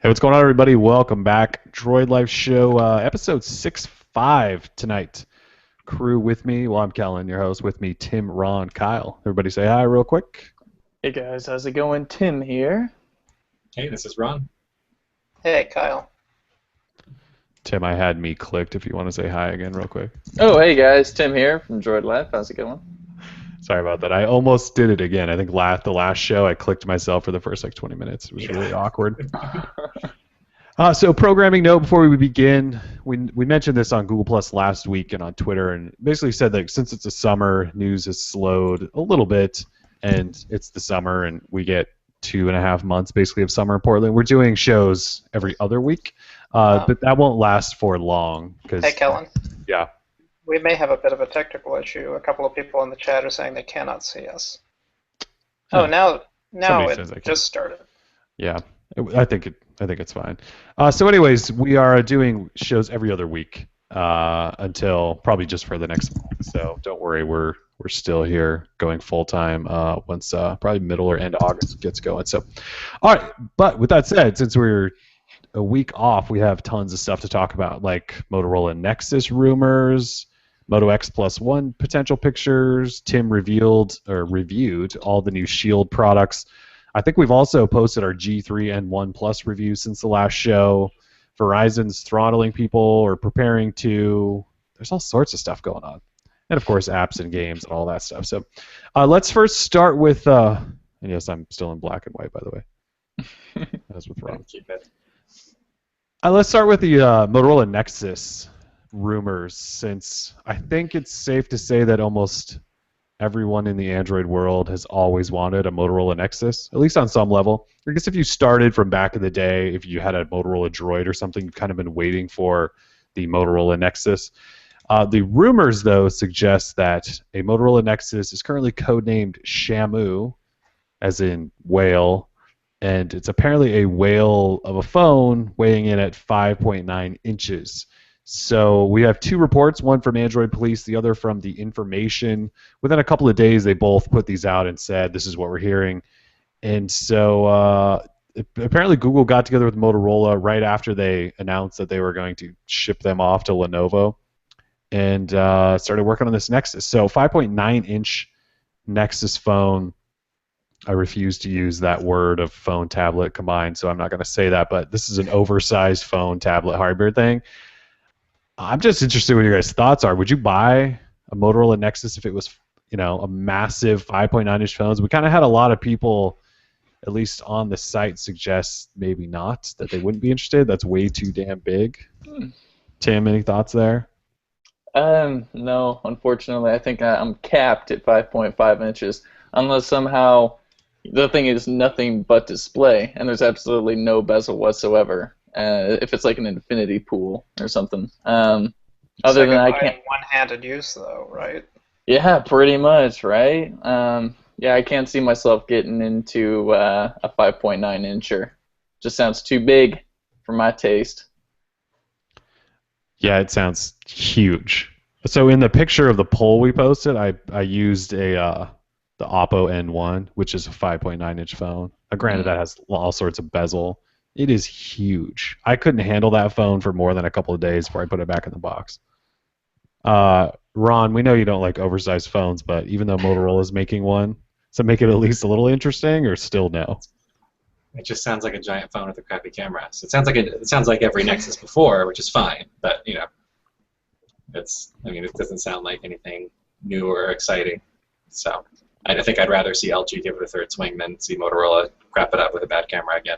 Hey, what's going on, everybody? Welcome back. Droid Life Show, episode 6-5 tonight. Crew with me. Well, I'm Kellen, your host. With me, Tim, Ron, Kyle. Everybody say hi real quick. Hey guys, how's it going? Tim here. Hey, this is Ron. Hey, Kyle. Tim, I had me clicked if you want to say hi again real quick. Oh, hey guys, Tim here from Droid Life. How's it going? Sorry about that. I almost did it again. I think the last show I clicked myself for the first 20 minutes. It was really awkward. So programming note before we begin, we mentioned this on Google Plus last week and on Twitter, and basically said that since it's a summer, news has slowed a little bit, and it's the summer, and we get 2.5 months basically of summer in Portland. We're doing shows every other week, but that won't last for long. Hey, Kellen. Yeah. We may have a bit of a technical issue. A couple of people in the chat are saying they cannot see us. Oh, now it just started. Yeah, I think it's fine. So, anyways, we are doing shows every other week until probably just for the next month. So don't worry, we're still here going full time once probably middle or end of August gets going. So, all right. But with that said, since we're a week off, we have tons of stuff to talk about, like Motorola Nexus rumors, Moto X Plus One potential pictures. Tim reviewed all the new Shield products. I think we've also posted our G3 and One Plus review since the last show. Verizon's throttling people or preparing to. There's all sorts of stuff going on. And, of course, apps and games and all that stuff. So let's first start with, and yes, I'm still in black and white, by the way. That's with Ron. Let's start with the Motorola Nexus rumors, since I think it's safe to say that almost everyone in the Android world has always wanted a Motorola Nexus, at least on some level. I guess if you started from back in the day, if you had a Motorola Droid or something, you've kind of been waiting for the Motorola Nexus. The rumors, though, suggest that a Motorola Nexus is currently codenamed Shamu, as in whale, and it's apparently a whale of a phone weighing in at 5.9 inches. So we have two reports, one from Android Police, the other from The Information. Within a couple of days, they both put these out and said, this is what we're hearing. And so apparently Google got together with Motorola right after they announced that they were going to ship them off to Lenovo and started working on this Nexus. So 5.9-inch Nexus phone. I refuse to use that word of phone, tablet combined, so I'm not going to say that, but this is an oversized phone, tablet, hardware thing. I'm just interested in what your guys' thoughts are. Would you buy a Motorola Nexus if it was, a massive 5.9-inch phone? We kind of had a lot of people, at least on the site, suggest maybe not, that they wouldn't be interested. That's way too damn big. Tim, any thoughts there? No, unfortunately, I think I'm capped at 5.5 inches, unless somehow the thing is nothing but display, and there's absolutely no bezel whatsoever. If it's like an infinity pool or something. Other than I can't. One-handed use, though, right? Yeah, pretty much, right? Yeah, I can't see myself getting into a 5.9 incher. Just sounds too big for my taste. Yeah, it sounds huge. So in the picture of the poll we posted, I used the Oppo N1, which is a 5.9-inch phone. Granted, that has all sorts of bezel. It is huge. I couldn't handle that phone for more than a couple of days before I put it back in the box. Ron, we know you don't like oversized phones, but even though Motorola is making one, does it make it at least a little interesting, or still no? It just sounds like a giant phone with a crappy camera. So it sounds like every Nexus before, which is fine. But it doesn't sound like anything new or exciting. So I think I'd rather see LG give it a third swing than see Motorola crap it up with a bad camera again.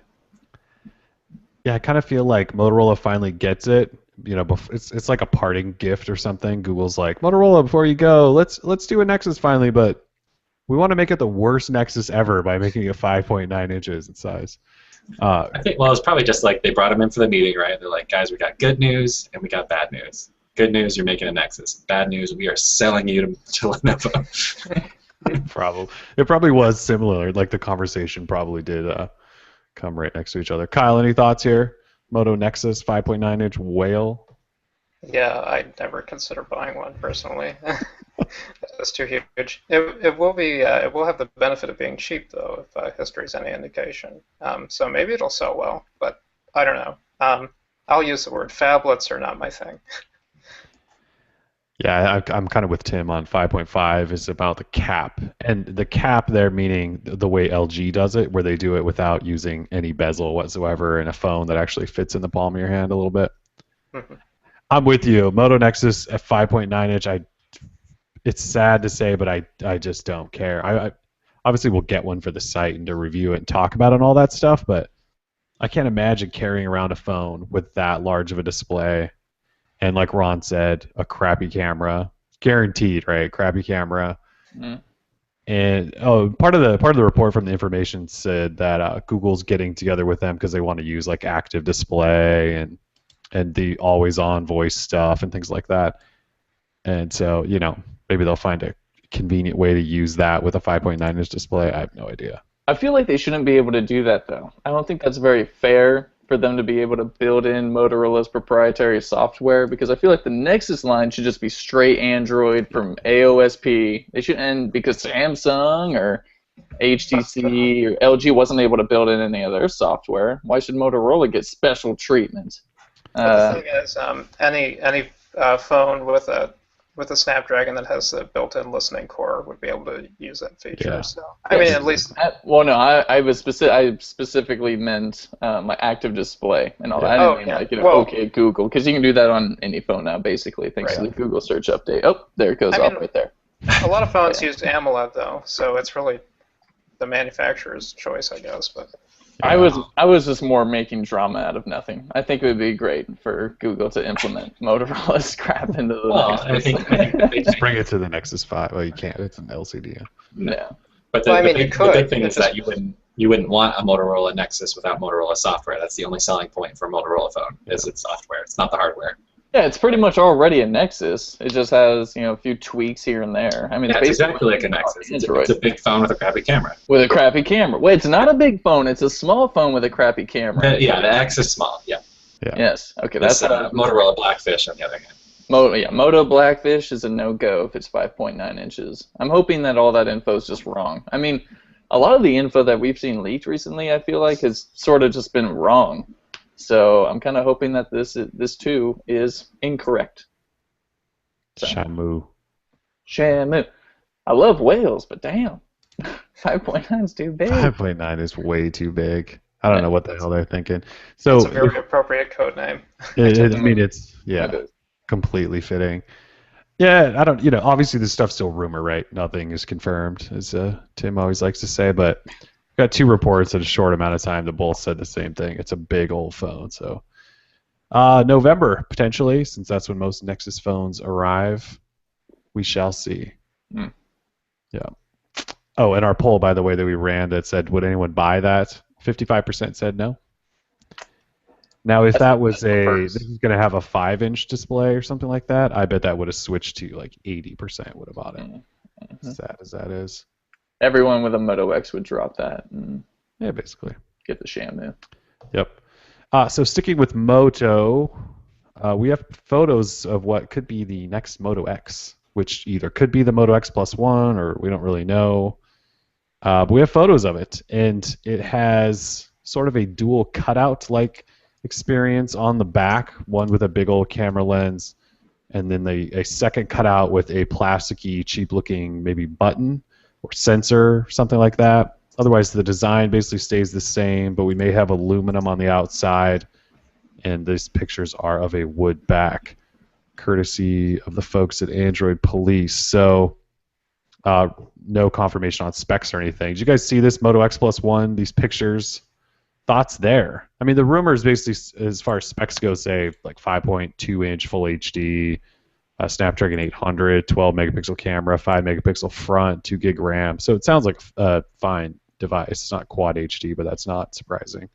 Yeah, I kind of feel like Motorola finally gets it. It's like a parting gift or something. Google's like, Motorola, before you go, let's do a Nexus finally, but we want to make it the worst Nexus ever by making it 5.9 inches in size. I think, it's probably just like they brought them in for the meeting, right? They're like, guys, we got good news and we got bad news. Good news, you're making a Nexus. Bad news, we are selling you to Lenovo. It probably was similar. Like the conversation probably did come right next to each other. Kyle, any thoughts here? Moto Nexus 5.9-inch whale? Yeah, I'd never consider buying one personally. It's too huge. It will have the benefit of being cheap though, if history is any indication. So maybe it'll sell well, but I don't know. I'll use the word phablets are not my thing. Yeah, I'm kind of with Tim on 5.5 is about the cap. And the cap there meaning the way LG does it, where they do it without using any bezel whatsoever in a phone that actually fits in the palm of your hand a little bit. I'm with you. Moto Nexus at 5.9 inch, it's sad to say, but I just don't care. I obviously will get one for the site and to review it and talk about it and all that stuff, but I can't imagine carrying around a phone with that large of a display. And like Ron said, a crappy camera, guaranteed, right? Crappy camera. Mm. And part of the report from the information said that Google's getting together with them because they want to use like active display and the always-on voice stuff and things like that. And so maybe they'll find a convenient way to use that with a 5.9-inch display. I have no idea. I feel like they shouldn't be able to do that, though. I don't think that's very fair for them to be able to build in Motorola's proprietary software, because I feel like the Nexus line should just be straight Android from AOSP. They shouldn't, because Samsung or HTC or LG wasn't able to build in any of their software. Why should Motorola get special treatment? But the thing is, any phone with a Snapdragon that has the built-in listening core would be able to use that feature. Yeah. So I mean, at least. I specifically meant my active display and all that. I didn't mean OK Google, because you can do that on any phone now, basically, thanks to the Google search update. Oh, there it goes right there. A lot of phones use AMOLED though, so it's really the manufacturer's choice, I guess. But I was just more making drama out of nothing. I think it would be great for Google to implement Motorola's crap into the Nexus. I think they Just bring it to the Nexus 5. Well, you can't. It's an LCD. Yeah. But the big thing is that you wouldn't want a Motorola Nexus without Motorola software. That's the only selling point for a Motorola phone is its software. It's not the hardware. Yeah, it's pretty much already a Nexus. It just has, a few tweaks here and there. I mean, it's exactly like a Nexus. It's a big phone with a crappy camera. With a crappy camera. Wait, it's not a big phone. It's a small phone with a crappy camera. The X is small. Yeah. Yes. Okay, that's Motorola Blackfish on the other hand. Moto Blackfish is a no-go if it's 5.9 inches. I'm hoping that all that info is just wrong. I mean, a lot of the info that we've seen leaked recently, I feel like, has sort of just been wrong. So I'm kind of hoping that this too is incorrect. So. Shamu. I love whales, but damn, 5.9 is too big. 5.9 is way too big. I don't know what the hell they're thinking. So it's a very appropriate code name. It's completely fitting. Yeah, I don't. Obviously this stuff's still rumor, right? Nothing is confirmed, as Tim always likes to say, but. Got two reports in a short amount of time that both said the same thing. It's a big old phone. So November, potentially, since that's when most Nexus phones arrive. We shall see. Mm. Yeah. Oh, and our poll, by the way, that we ran that said, would anyone buy that? 55% said no. Now, if that was this is going to have a 5-inch display or something like that, I bet that would have switched to like 80% would have bought it. Mm-hmm. Sad as that is. Everyone with a Moto X would drop that and basically get the Shamu. Yep. So sticking with Moto, we have photos of what could be the next Moto X, which either could be the Moto X Plus One or we don't really know. But we have photos of it, and it has sort of a dual cutout-like experience on the back, one with a big old camera lens, and then a second cutout with a plasticky, cheap-looking maybe button or sensor, something like that. Otherwise, the design basically stays the same, but we may have aluminum on the outside, and these pictures are of a wood back, courtesy of the folks at Android Police. So, no confirmation on specs or anything. Did you guys see this Moto X Plus One? These pictures? Thoughts there? I mean, the rumors basically, as far as specs go, say like 5.2-inch Full HD. Snapdragon 800, 12 megapixel camera, 5 megapixel front, 2 gig RAM. So it sounds like a fine device. It's not Quad HD, but that's not surprising.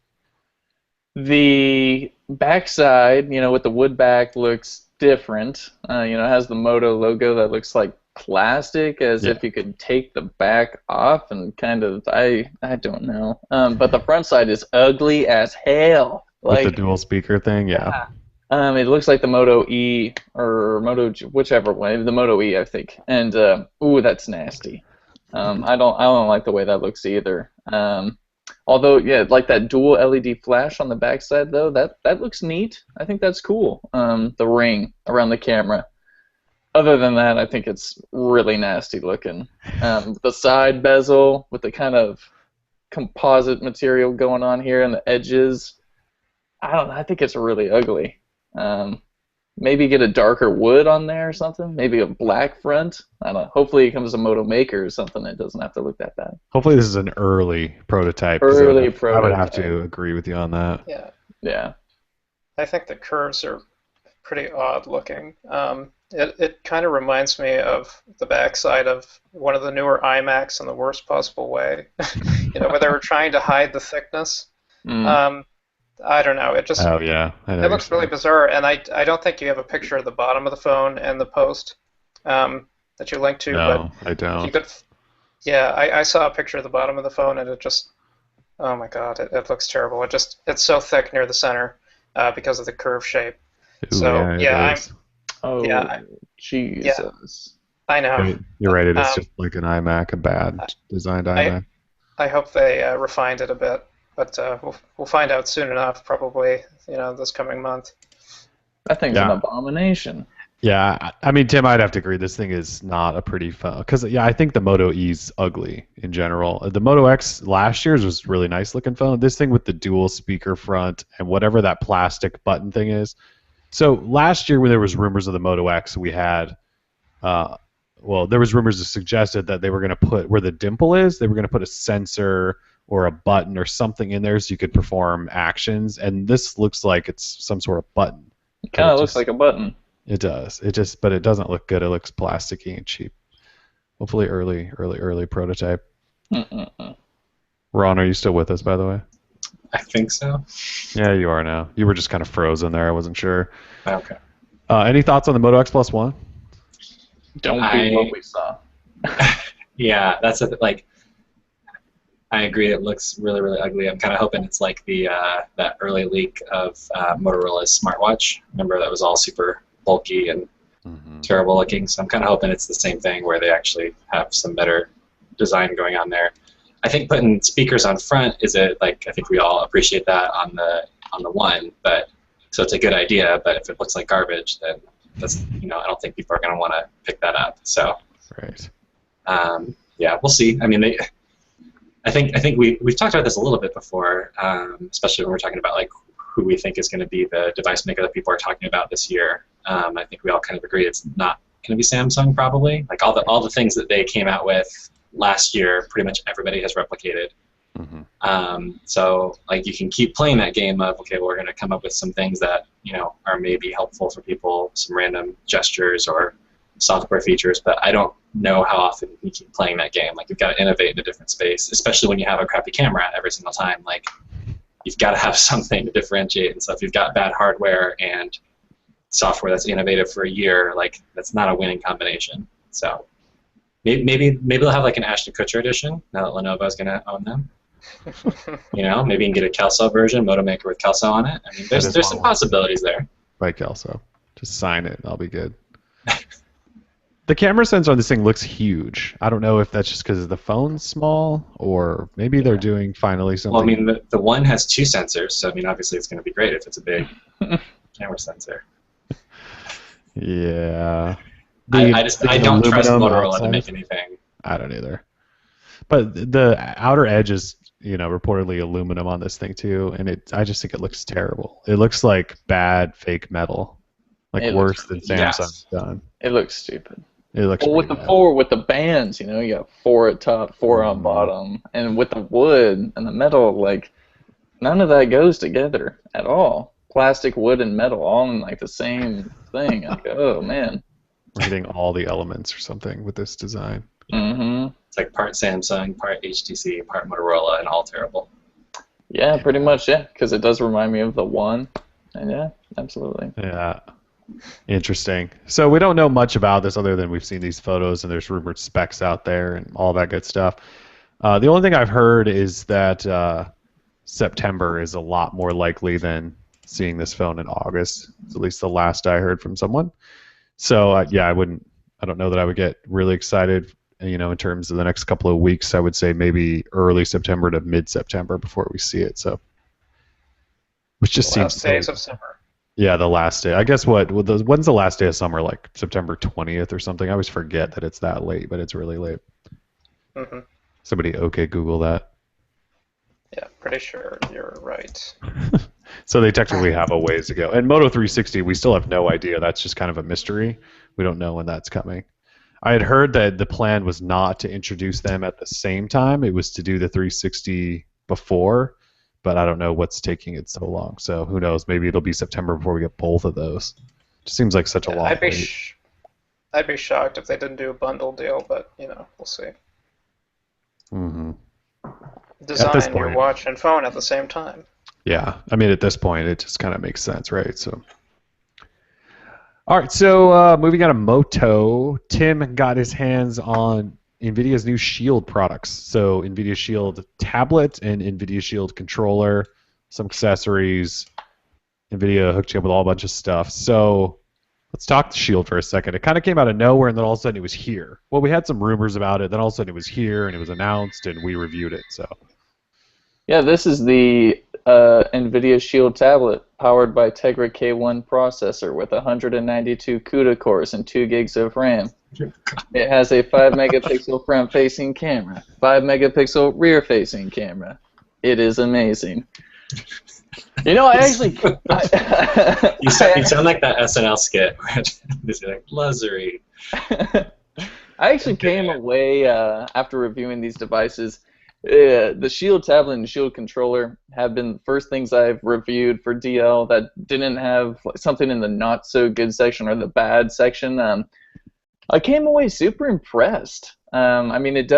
The backside, with the wood back looks different. It has the Moto logo that looks like plastic, as if you could take the back off and kind of, I don't know. But the front side is ugly as hell. With the dual speaker thing, yeah. It looks like the Moto E or Moto, whichever one, the Moto E, I think. And that's nasty. I don't like the way that looks either. Although, yeah, like that dual LED flash on the backside, though, that looks neat. I think that's cool. The ring around the camera. Other than that, I think it's really nasty looking. The side bezel with the kind of composite material going on here and the edges. I don't know. I think it's really ugly. Maybe get a darker wood on there or something. Maybe a black front. I don't know. Hopefully it comes to Moto Maker or something that doesn't have to look that bad. Hopefully this is an early prototype. 'Cause Early I would have prototype. to agree with you on that. Yeah, Yeah. I think the curves are pretty odd looking. It kind of reminds me of the backside of one of the newer iMacs in the worst possible way. Where they were trying to hide the thickness. Mm. I don't know. Oh yeah, I know. It looks really bizarre, and I don't think you have a picture of the bottom of the phone and the post that you linked to, No, I but you don't. could. Yeah, I saw a picture of the bottom of the phone, and it just, oh my God, it looks terrible. It's so thick near the center because of the curve shape. Ooh, So yeah, yeah, it is. Oh, Yeah, Jesus. I know. Right. You're right. It is Um, just like an iMac, a bad designed I iMac. I hope they refined it a bit, but we'll find out soon enough, probably this coming month. That thing's an Yeah. abomination. Yeah, I mean, Tim, I'd have to agree. This thing is not a pretty phone because, yeah, I think the Moto E's ugly in general. The Moto X last year's was a really nice looking phone. This thing with the dual speaker front and whatever that plastic button thing is. So last year when there was rumors of the Moto X, we had, there was rumors that suggested that they were going to put where the dimple is, they were going to put a sensor or a button or something in there so you could perform actions. And this looks like it's some sort of button. It kind It of looks just- like a button. It does. But it doesn't look good. It looks plasticky and cheap. Hopefully, early prototype. Mm-mm-mm. Ron, are you still with us, by the way? I think so. Yeah, you are now. You were just kind of frozen there. I wasn't sure. Okay. Any thoughts on the Moto X Plus One? Don't be I- what we saw. Yeah, that's like. I agree. It looks really, really ugly. I'm kind of hoping it's like the that early leak of Motorola's smartwatch. Remember that was all super bulky and terrible looking. So I'm kind of hoping it's the same thing where they actually have some better design going on there. I think putting speakers on front I think we all appreciate that on the one, but so it's a good idea. But if it looks like garbage, then that's I don't think people are going to want to pick that up. So Right. yeah, we'll see. I mean, I think we've talked about this a little bit before, especially when we're talking about like who we think is going to be the device maker that people are talking about this year. I think we all kind of agree it's not going to be Samsung probably. Like all the things that they came out with last year, pretty much everybody has replicated. So like you can keep playing that game of okay, well, we're going to come up with some things that are maybe helpful for people, some random gestures or software features, but I don't know how often you keep playing that game. Like you've got to innovate in a different space, especially when you have a crappy camera every single time. Like you've got to have something to differentiate. And so if you've got bad hardware and software that's innovative for a year, like that's not a winning combination. So maybe they'll have like an Ashton Kutcher edition now that Lenovo's going to own them. Maybe you can get a Kelso version, Moto Maker with Kelso on it. I mean, there's some possibilities there. Like Kelso. Just sign it and I'll be good. The camera sensor on this thing looks huge. I don't know if that's just because the phone's small or maybe they're doing finally something. Well, I mean, the one has two sensors, so I mean, obviously it's going to be great if it's a big camera sensor. Yeah. I don't trust aluminum Motorola to outside. make anything. I don't either. But the outer edge is, reportedly aluminum on this thing too, and I just think it looks terrible. It looks like bad fake metal, like It worse looks- than yes. Samsung's done. It looks stupid. It looks Well, with pretty the bad. four with the bands, you got 4 at top, 4 on bottom, and with the wood and the metal, like none of that goes together at all. Plastic, wood, and metal all in like the same thing. Like, oh man. We're hitting all the elements or something with this design. Mm-hmm. It's like part Samsung, part HTC, part Motorola, and all terrible. Yeah, pretty much. Yeah, because it does remind me of the one. And yeah, absolutely. Yeah. Interesting. So we don't know much about this other than we've seen these photos and there's rumored specs out there and all that good stuff. The only thing I've heard is that September is a lot more likely than seeing this phone in August. It's at least the last I heard from someone. So yeah, I don't know that I would get really excited in terms of the next couple of weeks. I would say maybe early September to mid-September before we see it. So, which just The seems last days so. of summer. Yeah, the last day. I guess when's the last day of summer? Like September 20th or something. I always forget that it's that late, but it's really late. Hmm. Somebody okay Google that. Yeah, pretty sure you're right. So they technically have a ways to go. And Moto 360, we still have no idea. That's just kind of a mystery. We don't know when that's coming. I had heard that the plan was not to introduce them at the same time. It was to do the 360 before, but I don't know what's taking it so long. So who knows? Maybe it'll be September before we get both of those. Just seems like such a Yeah, long wait. I'd be shocked if they didn't do a bundle deal, but we'll see. Mm-hmm. Design your watch and phone at the same time. Yeah, I mean, at this point, it just kind of makes sense, right? So, all right. So, moving on to Moto, Tim got his hands on NVIDIA's new Shield products. So, NVIDIA Shield tablet and NVIDIA Shield controller, some accessories. NVIDIA hooked you up with a whole bunch of stuff. So, let's talk the Shield for a second. It kind of came out of nowhere, and then all of a sudden it was here. Well, we had some rumors about it. Then all of a sudden it was here, and it was announced, and we reviewed it. So. Yeah, this is the NVIDIA Shield tablet powered by Tegra K1 processor with 192 CUDA cores and 2 gigs of RAM. It has a 5 megapixel front-facing camera, 5 megapixel rear-facing camera. It is amazing. I actually... You sound like that SNL skit where it's like, Luxury. I actually came away after reviewing these devices. The Shield tablet and Shield controller have been the first things I've reviewed for DL that didn't have something in the not so good section or the bad section. I came away super impressed. I mean, it's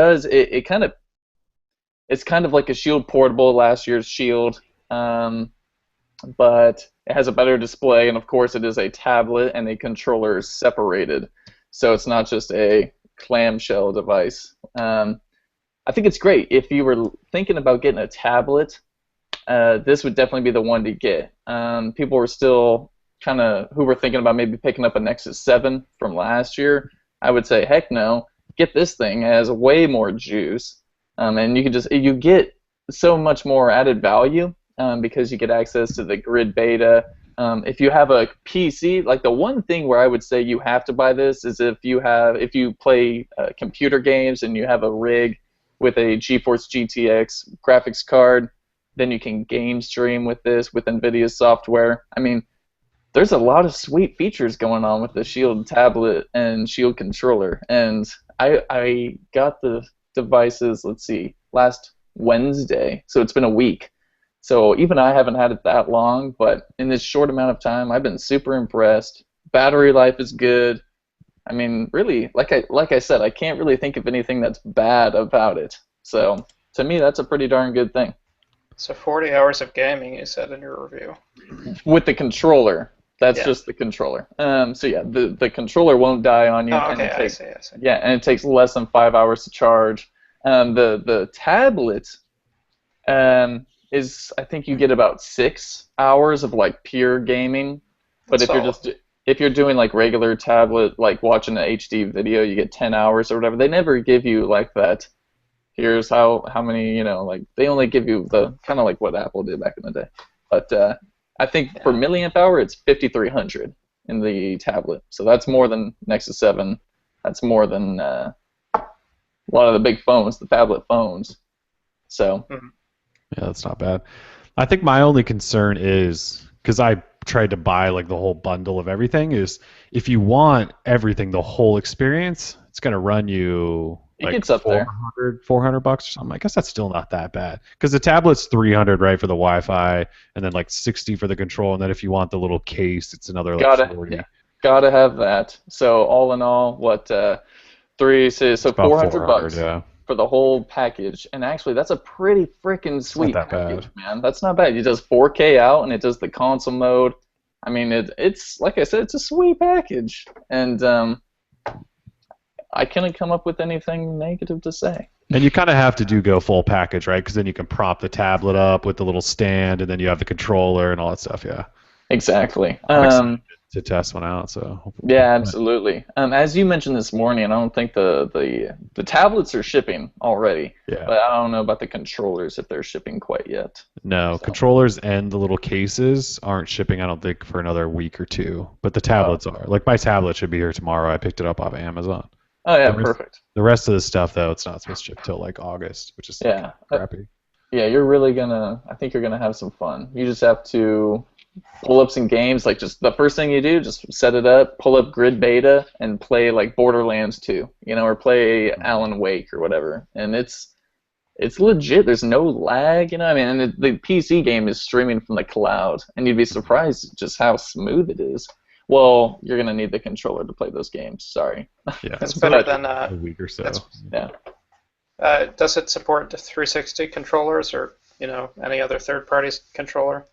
kind of like a Shield portable, last year's Shield, but it has a better display, and of course it is a tablet and a controller separated, so it's not just a clamshell device. I think it's great. If you were thinking about getting a tablet, this would definitely be the one to get. People were still who were thinking about maybe picking up a Nexus 7 from last year. I would say, heck no, get this thing. It has way more juice, and you get so much more added value because you get access to the grid beta. If you have a PC, like the one thing where I would say you have to buy this is if you play computer games and you have a rig with a GeForce GTX graphics card, then you can game stream with this with NVIDIA's software. I mean, there's a lot of sweet features going on with the Shield tablet and Shield controller, and I got the devices, let's see, last Wednesday, so it's been a week. So even I haven't had it that long, but in this short amount of time, I've been super impressed. Battery life is good. I mean, really, like I said, I can't really think of anything that's bad about it. So to me, that's a pretty darn good thing. So 40 hours of gaming, you said in your review. With the controller. That's just the controller. So yeah, the controller won't die on you. Oh, okay, and I see. Yeah, and it takes less than 5 hours to charge. The tablet is, I think you get about 6 hours of like pure gaming. But if you're doing like regular tablet, like watching an HD video, you get 10 hours or whatever. They never give you like that. Here's how many, like they only give you the kind of like what Apple did back in the day. But I think for milliamp hour, it's 5,300 in the tablet. So that's more than Nexus 7. That's more than a lot of the big phones, the tablet phones. So. Yeah, that's not bad. I think my only concern is, because I tried to buy like the whole bundle of everything, is if you want everything, the whole experience, it's going to run you like gets up there. $400 or something. I guess that's still not that bad, because the tablet's $300, right, for the Wi-Fi, and then like $60 for the control, and then if you want the little case, it's another like $40. Gotta have that. So all in all, what so $400 yeah, for the whole package. And actually, that's a pretty freaking sweet package, bad. man. That's not bad. It does 4K out, and it does the console mode. I mean, it's like I said, it's a sweet package, and I couldn't come up with anything negative to say. And you kind of have to go full package, right? Because then you can prop the tablet up with the little stand, and then you have the controller and all that stuff. Yeah. Exactly. to test one out. So Yeah, absolutely. As you mentioned this morning, I don't think the tablets are shipping already, yeah. but I don't know about the controllers if they're shipping quite yet. No, So, controllers and the little cases aren't shipping, I don't think, for another week or two. But the oh, tablets are. Like my tablet should be here tomorrow. I picked it up off Amazon. oh yeah, The rest, perfect. the rest of the stuff, though, it's not supposed to ship till like August, which is Yeah, crappy. yeah, you're really gonna. I think you're gonna have some fun. You just have to pull up some games. Like just the first thing you do, just set it up, pull up Grid Beta, and play like Borderlands 2, or play Alan Wake or whatever. And it's legit. There's no lag, I mean, and the PC game is streaming from the cloud, and you'd be surprised just how smooth it is. Well, you're gonna need the controller to play those games. Sorry. Yeah, It's better than a week or so. Yeah. Does it support the 360 controllers or any other third-party controller?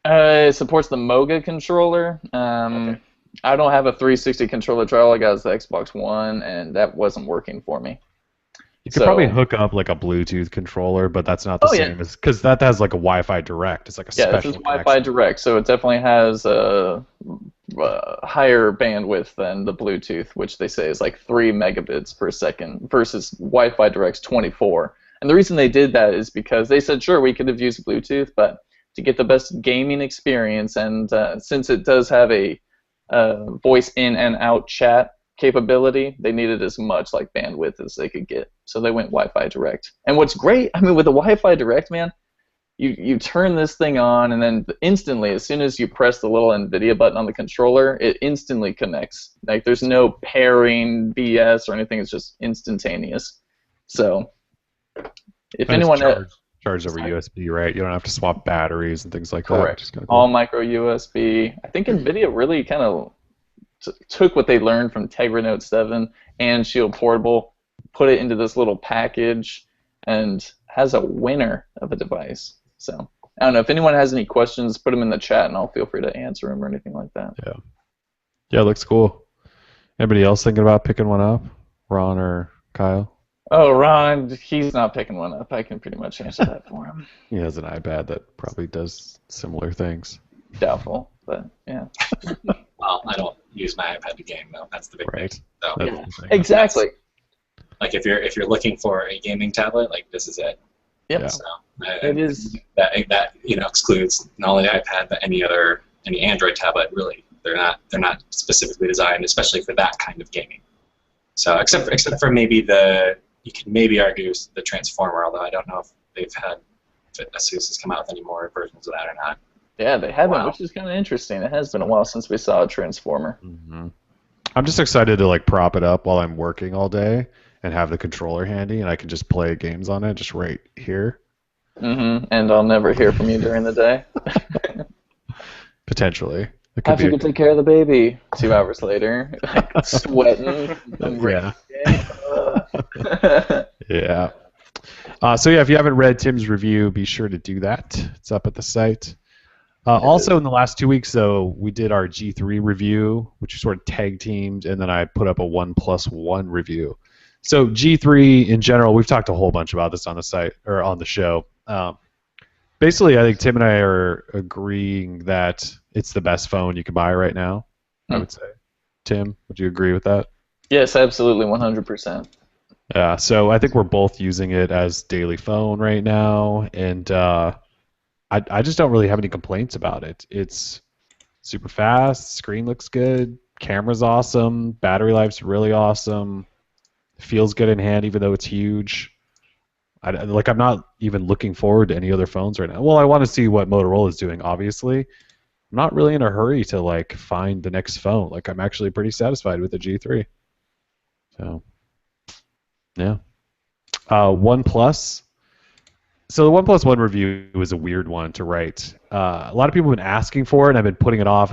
It supports the Moga controller. Okay. I don't have a 360 controller. All I got is the Xbox One, and that wasn't working for me. You could probably hook up like a Bluetooth controller, but that's not the same as because that has like a Wi-Fi direct. It's like a Yeah, special this is Wi-Fi connection. direct, so it definitely has a higher bandwidth than the Bluetooth, which they say is like 3 megabits per second versus Wi-Fi direct's 24. And the reason they did that is because they said, sure, we could have used Bluetooth, but to get the best gaming experience, and since it does have a voice in and out chat capability, they needed as much like bandwidth as they could get. So they went Wi-Fi direct. And what's great, I mean, with the Wi-Fi direct, man, you turn this thing on, and then instantly, as soon as you press the little NVIDIA button on the controller, it instantly connects. Like there's no pairing BS or anything. It's just instantaneous. So if And it's anyone charged over USB, right? You don't have to swap batteries and things like that. correct, Which is kinda all cool. micro USB. I think NVIDIA really kind of took what they learned from Tegra Note 7 and Shield Portable, put it into this little package, and has a winner of a device. So I don't know if anyone has any questions, put them in the chat, and I'll feel free to answer them or anything like that. Yeah, it looks cool. Anybody else thinking about picking one up? Ron or Kyle? Oh, Ron, he's not picking one up. I can pretty much answer that for him. He has an iPad that probably does similar things. Doubtful, but yeah. Well, I don't use my iPad to game though. That's the big Right. thing. So, That's Yeah. the thing. Exactly. like if you're looking for a gaming tablet, like this is it. Yep. Yeah. So It is. that excludes not only the iPad but any Android tablet. Really, they're not specifically designed, especially for that kind of gaming. So except for maybe you can maybe argue the Transformer, although I don't know if ASUS has come out with any more versions of that or not. Yeah, they haven't, Wow. which is kind of interesting. It has been a while since we saw a Transformer. hmm I'm just excited to like prop it up while I'm working all day and have the controller handy, and I can just play games on it just right here. And I'll never hear from you during the day. Potentially. It could Have be to go take care of the baby. 2 hours later, like, sweating. I'm yeah. ready. Yeah. So yeah, if you haven't read Tim's review, be sure to do that. It's up at the site. Also, in the last 2 weeks, though, we did our G3 review, which we sort of tag teamed, and then I put up a 1+1 review. So G3 in general, we've talked a whole bunch about this on the site or on the show. Basically, I think Tim and I are agreeing that it's the best phone you can buy right now. I would say. Tim, would you agree with that? Yes, absolutely, 100%. Yeah. So I think we're both using it as daily phone right now, and I just don't really have any complaints about it. It's super fast, screen looks good, camera's awesome, battery life's really awesome, feels good in hand even though it's huge. I'm not even looking forward to any other phones right now. Well, I want to see what Motorola is doing, obviously. I'm not really in a hurry to like find the next phone. Like I'm actually pretty satisfied with the G3. So, yeah. OnePlus. So the 1+1 review was a weird one to write. A lot of people have been asking for it, and I've been putting it off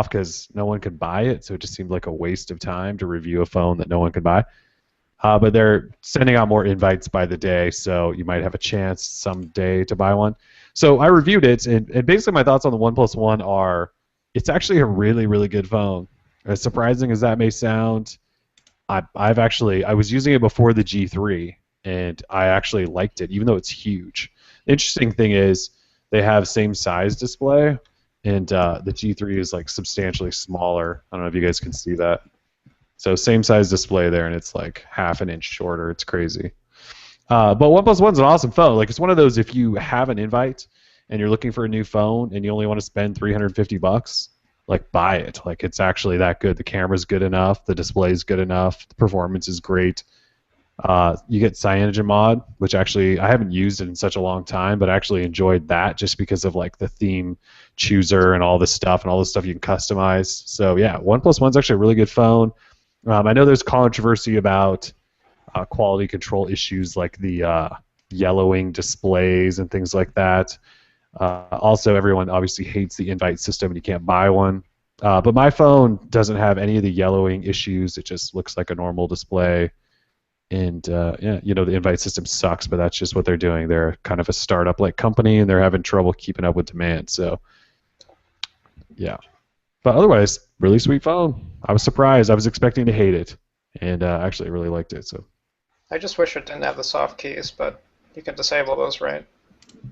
because no one could buy it, so it just seemed like a waste of time to review a phone that no one could buy. But they're sending out more invites by the day, so you might have a chance someday to buy one. So I reviewed it, and basically my thoughts on the 1+1 are it's actually a really, really good phone. As surprising as that may sound, I was using it before the G3, and I actually liked it, even though it's huge. The interesting thing is they have same size display, and the G3 is like substantially smaller. I don't know if you guys can see that. So same size display there, and it's like half an inch shorter. It's crazy. But OnePlus One's an awesome phone. Like it's one of those, if you have an invite and you're looking for a new phone and you only want to spend $350, like buy it. Like it's actually that good. The camera's good enough, the display's good enough, the performance is great. You get CyanogenMod, which actually I haven't used it in such a long time, but I actually enjoyed that just because of like the theme chooser and all this stuff and all this stuff you can customize. So yeah, OnePlus One's actually a really good phone. I know there's controversy about quality control issues like the yellowing displays and things like that. Also, everyone obviously hates the invite system and you can't buy one. But my phone doesn't have any of the yellowing issues. It just looks like a normal display. And yeah, you know, the invite system sucks, but that's just what they're doing. They're kind of a startup-like company, and they're having trouble keeping up with demand. So, yeah. But otherwise, really sweet phone. I was surprised. I was expecting to hate it, and actually I really liked it. So. I just wish it didn't have the soft keys, but you can disable those, right?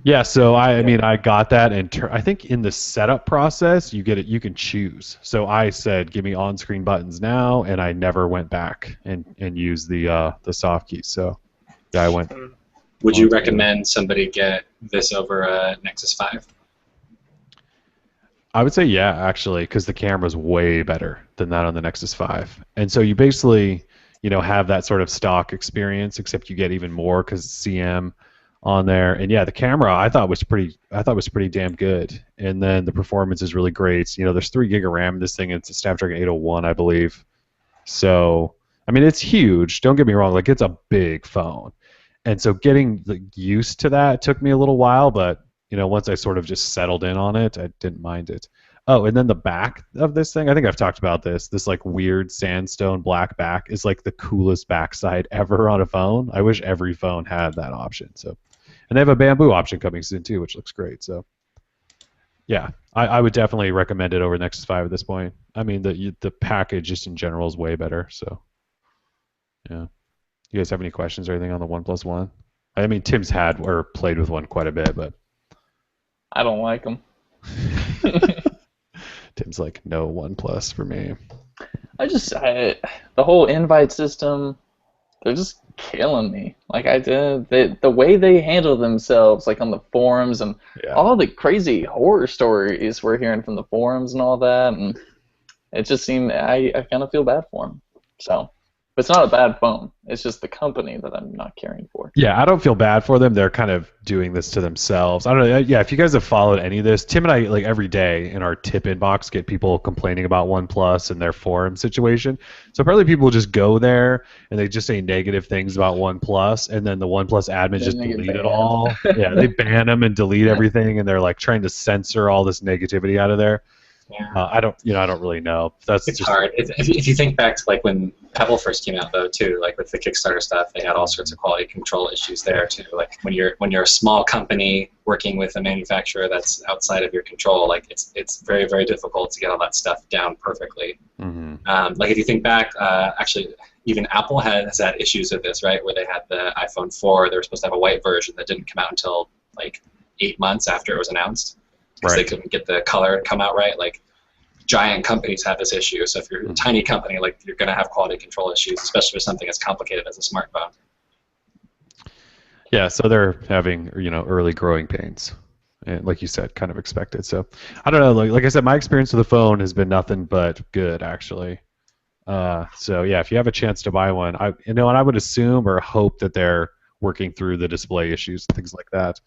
Yeah, so I mean, I got that, and I think in the setup process, you get it. You can choose. So I said, "Give me on-screen buttons now," and I never went back and used the soft keys. So yeah, I went. Would you recommend somebody get this over a Nexus 5? I would say yeah, actually, because the camera's way better than that on the Nexus 5, and so you basically, you know, have that sort of stock experience, except you get even more because CM on there. And yeah, the camera I thought was pretty damn good. And then the performance is really great. You know, there's 3 gig of RAM in this thing. It's a Snapdragon 801, I believe. So I mean, it's huge. Don't get me wrong. Like it's a big phone. And so getting used to that took me a little while, but you know, once I sort of just settled in on it, I didn't mind it. Oh, and then the back of this thing, I think I've talked about this. This like weird sandstone black back is like the coolest backside ever on a phone. I wish every phone had that option. So, and they have a bamboo option coming soon too, which looks great. So, yeah, I would definitely recommend it over Nexus 5 at this point. I mean, the package just in general is way better. So, yeah. You guys have any questions or anything on the OnePlus One? I mean, Tim's had or played with one quite a bit, but I don't like them. Tim's like, no OnePlus for me. The whole invite system, they're just killing me. Like the way they handle themselves, like on the forums and all the crazy horror stories we're hearing from the forums and all that, and it just seemed I kind of feel bad for them. So. But it's not a bad phone. It's just the company that I'm not caring for. Yeah, I don't feel bad for them. They're kind of doing this to themselves. I don't know. Yeah, if you guys have followed any of this, Tim and I, like every day in our tip inbox, get people complaining about OnePlus and their forum situation. So probably people just go there and they just say negative things about OnePlus, and then the OnePlus admins just delete it all. Yeah, they ban them and delete everything, and they're like trying to censor all this negativity out of there. Yeah. I don't really know. It's just hard. If you think back to like when Pebble first came out, though, too, like with the Kickstarter stuff, they had all sorts of quality control issues there too. Like when you're a small company working with a manufacturer that's outside of your control, like it's very, very difficult to get all that stuff down perfectly. Mm-hmm. Like if you think back, actually, even Apple has had issues with this, right? Where they had the iPhone 4, they were supposed to have a white version that didn't come out until like 8 months after it was announced. Because they couldn't get the color to come out right. Like giant companies have this issue. So if you're a tiny company, like you're going to have quality control issues, especially with something as complicated as a smartphone. Yeah, so they're having early growing pains, and like you said, kind of expected. So I don't know. Like I said, my experience with the phone has been nothing but good, actually. So yeah, if you have a chance to buy one, and I would assume or hope that they're working through the display issues and things like that.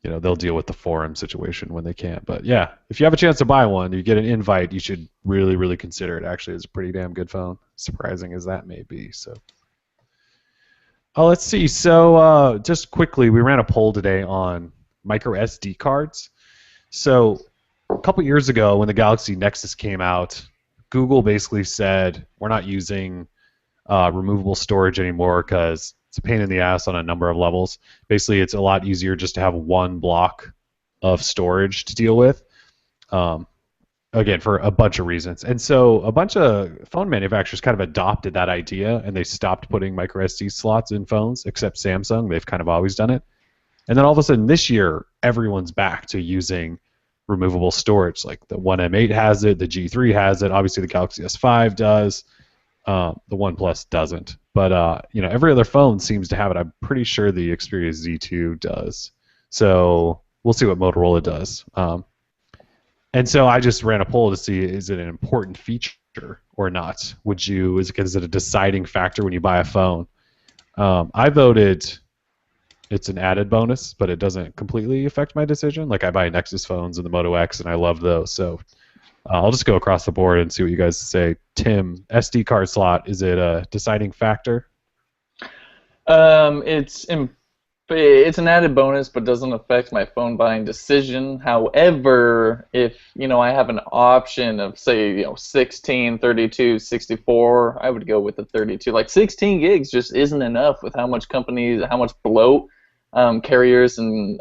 They'll deal with the forum situation when they can. But yeah, if you have a chance to buy one, you get an invite, you should really, really consider it. Actually, it's a pretty damn good phone, surprising as that may be. So, let's see. So just quickly, we ran a poll today on micro SD cards. So a couple years ago, when the Galaxy Nexus came out, Google basically said we're not using removable storage anymore because it's a pain in the ass on a number of levels. Basically, it's a lot easier just to have one block of storage to deal with. Again, for a bunch of reasons. And so a bunch of phone manufacturers kind of adopted that idea, and they stopped putting micro SD slots in phones, except Samsung. They've kind of always done it. And then all of a sudden this year, everyone's back to using removable storage. Like the One M8 has it, the G3 has it. Obviously, the Galaxy S5 does. The OnePlus doesn't. But every other phone seems to have it. I'm pretty sure the Xperia Z2 does. So we'll see what Motorola does. And so I just ran a poll to see, is it an important feature or not? Is it a deciding factor when you buy a phone? I voted it's an added bonus, but it doesn't completely affect my decision. Like I buy Nexus phones and the Moto X, and I love those. So I'll just go across the board and see what you guys say. Tim, SD card slot, is it a deciding factor? It's an added bonus, but doesn't affect my phone buying decision. However, if I have an option of say 16, 32, 64, I would go with the 32. Like 16 gigs just isn't enough with how much bloat carriers and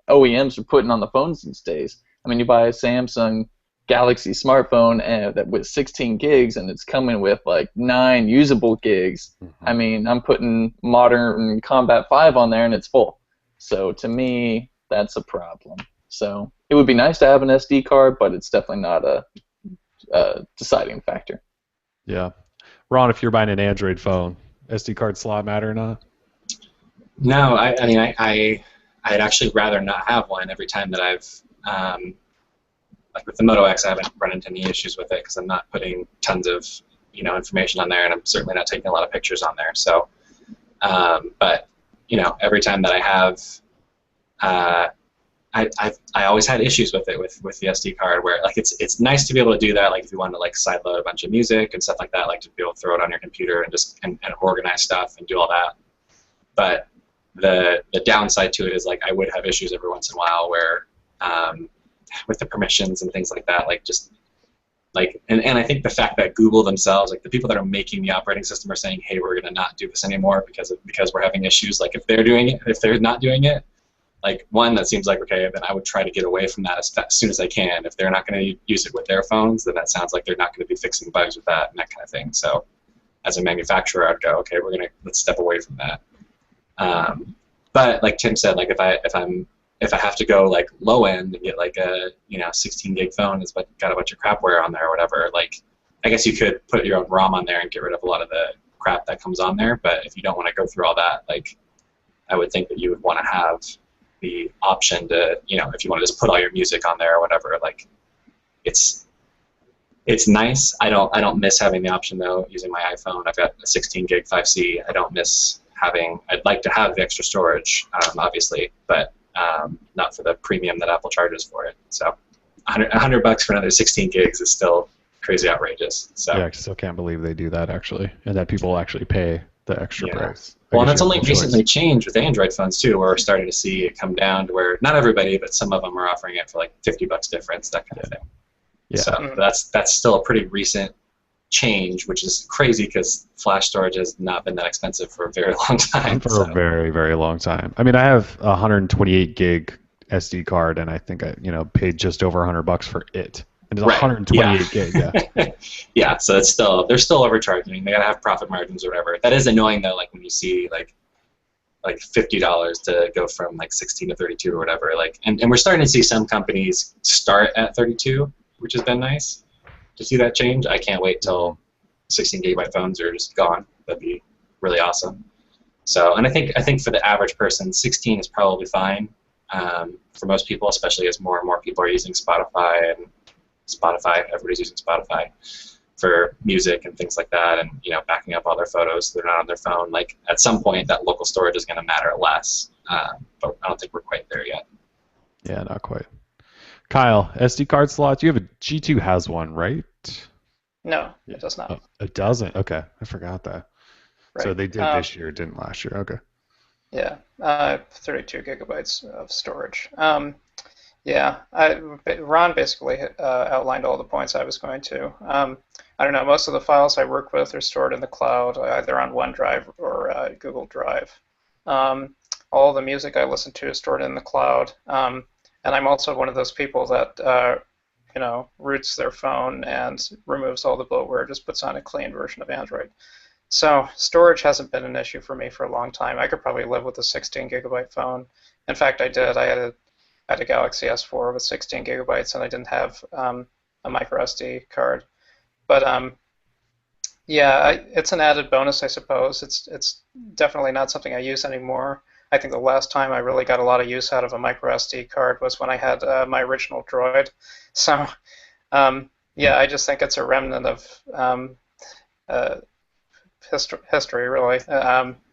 OEMs are putting on the phones these days. I mean, you buy a Samsung Galaxy smartphone that with 16 gigs, and it's coming with like 9 usable gigs. Mm-hmm. I mean, I'm putting Modern Combat 5 on there, and it's full. So to me, that's a problem. So it would be nice to have an SD card, but it's definitely not a deciding factor. Yeah. Ron, if you're buying an Android phone, SD card slot matter or not? No, I mean, I'd actually rather not have one every time that I've, like with the Moto X, I haven't run into any issues with it because I'm not putting tons of, information on there, and I'm certainly not taking a lot of pictures on there. So, but, every time that I have, I always had issues with it with the SD card, where like it's nice to be able to do that, like if you want to like sideload a bunch of music and stuff like that, like to be able to throw it on your computer and just and organize stuff and do all that. But the downside to it is like I would have issues every once in a while where with the permissions and things like that, like just like and I think the fact that Google themselves, like the people that are making the operating system, are saying, hey, we're gonna not do this anymore because we're having issues. Like if they're not doing it, like one, that seems like okay, then I would try to get away from that as soon as I can. If they're not going to use it with their phones, then that sounds like they're not going to be fixing bugs with that and that kind of thing. So as a manufacturer, I'd go, okay, let's step away from that. But like Tim said, like if I have to go like low end and get like a 16 gig phone that's got a bunch of crapware on there or whatever, like I guess you could put your own ROM on there and get rid of a lot of the crap that comes on there. But if you don't want to go through all that, like I would think that you would want to have the option to, if you want to just put all your music on there or whatever, like it's nice. I don't miss having the option though using my iPhone. I've got a 16 gig 5C. I don't miss having. I'd like to have the extra storage, obviously, but not for the premium that Apple charges for it. So $100 for another 16 gigs is still crazy outrageous. So yeah, I still can't believe they do that actually, and that people actually pay the extra price. Well, and that's only recently changed with Android phones too, where we're starting to see it come down to where not everybody, but some of them are offering it for like $50 difference, that kind of thing. Yeah. So that's still a pretty recent change, which is crazy because flash storage has not been that expensive for a very long time. For a very, very long time. I mean, I have a 128 gig SD card, and I think I paid just over $100 for it. And it's 128 gig. Yeah. Yeah. So they're still overcharging. They gotta have profit margins or whatever. That is annoying though. Like when you see like $50 to go from like 16 to 32 or whatever. Like, and we're starting to see some companies start at 32, which has been nice to see that change. I can't wait till 16 gigabyte phones are just gone. That'd be really awesome. So, and I think for the average person, 16 is probably fine for most people, especially as more and more people are using Spotify. Everybody's using Spotify for music and things like that, and backing up all their photos. They're not on their phone. Like at some point, that local storage is going to matter less, but I don't think we're quite there yet. Yeah, not quite. Kyle, SD card slots. You have a G2 has one, right? No, it does not. Oh, it doesn't. Okay, I forgot that. Right. So they did this year, didn't last year. Okay. Yeah, 32 gigabytes of storage. Yeah, Ron basically outlined all the points I was going to. I don't know, most of the files I work with are stored in the cloud, either on OneDrive or Google Drive. All the music I listen to is stored in the cloud. And I'm also one of those people that, roots their phone and removes all the bloatware, just puts on a clean version of Android. So storage hasn't been an issue for me for a long time. I could probably live with a 16 gigabyte phone. In fact, I did. I had I had a Galaxy S4 with 16 gigabytes, and I didn't have a micro SD card. But yeah, it's an added bonus, I suppose. It's definitely not something I use anymore. I think the last time I really got a lot of use out of a micro SD card was when I had my original Droid. So yeah, I just think it's a remnant of uh, history, really.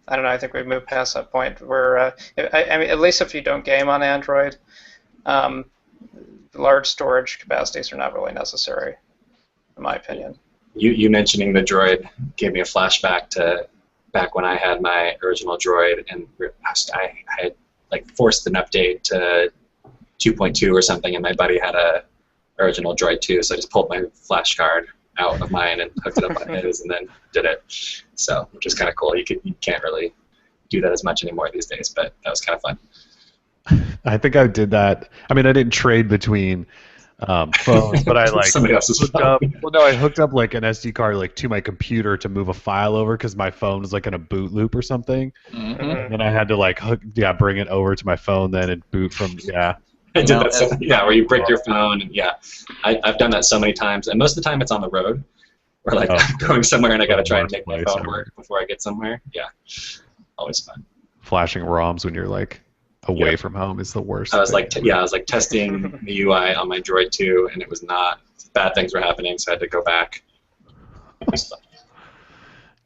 I don't know. I think we've moved past that point where, I mean, at least if you don't game on Android, um, large storage capacities are not really necessary, in my opinion. You mentioning the Droid gave me a flashback to back when I had my original Droid, and I had like forced an update to 2.2 or something, and my buddy had a original Droid too, so I just pulled my flash card out of mine and hooked it up on his, and then did it. So, which is kind of cool. You can't really do that as much anymore these days, but that was kind of fun. I think I did that. I mean, I didn't trade between phones, but I like somebody else's hooked phone. up. Well, no, I hooked up like an SD card like to my computer to move a file over because my phone was like in a boot loop or something. Mm-hmm. And then I had to like bring it over to my phone then and boot from I did that where you break your phone, and I've done that so many times, and most of the time it's on the road, or like I'm going somewhere and I got to try and make my phone work before I get somewhere. Yeah, always fun. Flashing ROMs when you're like away from home is the worst. I was like testing the UI on my Droid 2, and it was not. Bad things were happening, so I had to go back.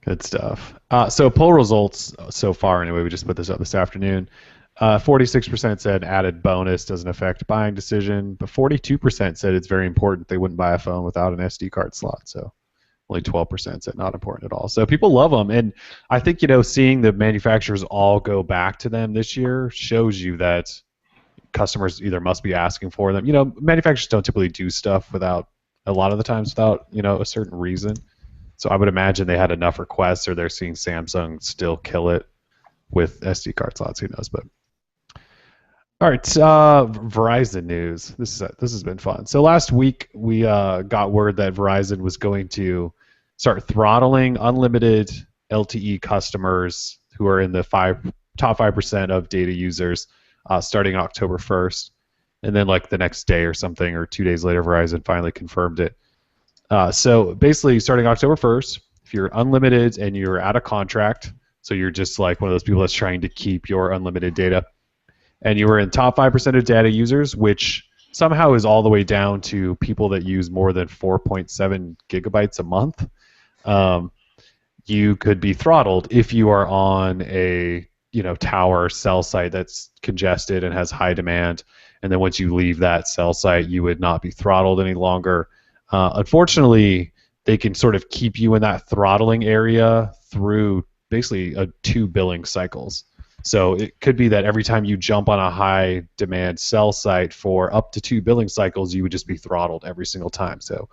Good stuff. So poll results so far, anyway, we just put this up this afternoon. 46% said added bonus doesn't affect buying decision, but 42% said it's very important. They wouldn't buy a phone without an SD card slot. So only 12% said not important at all. So people love them, and I think seeing the manufacturers all go back to them this year shows you that customers either must be asking for them. Manufacturers don't typically do stuff without a lot of the times without a certain reason. So I would imagine they had enough requests, or they're seeing Samsung still kill it with SD card slots. Who knows? But all right, Verizon news. This has been fun. So last week we got word that Verizon was going to start throttling unlimited LTE customers who are in the top 5% of data users starting October 1st, and then like the next day or something, or 2 days later, Verizon finally confirmed it. So basically, starting October 1st, if you're unlimited and you're out of contract, so you're just like one of those people that's trying to keep your unlimited data, and you were in top 5% of data users, which somehow is all the way down to people that use more than 4.7 gigabytes a month, you could be throttled if you are on a tower cell site that's congested and has high demand. And then once you leave that cell site, you would not be throttled any longer. Unfortunately, they can sort of keep you in that throttling area through basically 2 billing cycles. So it could be that every time you jump on a high demand cell site for up to 2 billing cycles, you would just be throttled every single time. So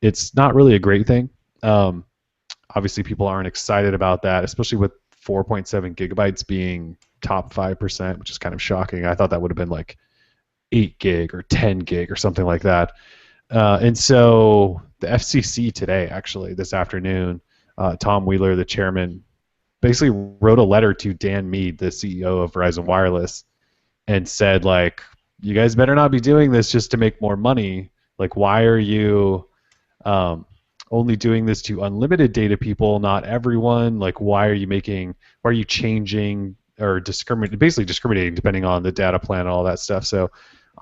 it's not really a great thing. Obviously, people aren't excited about that, especially with 4.7 gigabytes being top 5%, which is kind of shocking. I thought that would have been like 8 gig or 10 gig or something like that. And so the FCC today, actually, this afternoon, Tom Wheeler, the chairman, basically wrote a letter to Dan Mead, the CEO of Verizon Wireless, and said, like, you guys better not be doing this just to make more money. Like, why are you only doing this to unlimited data people, not everyone? Like, why are you changing or basically discriminating depending on the data plan and all that stuff? So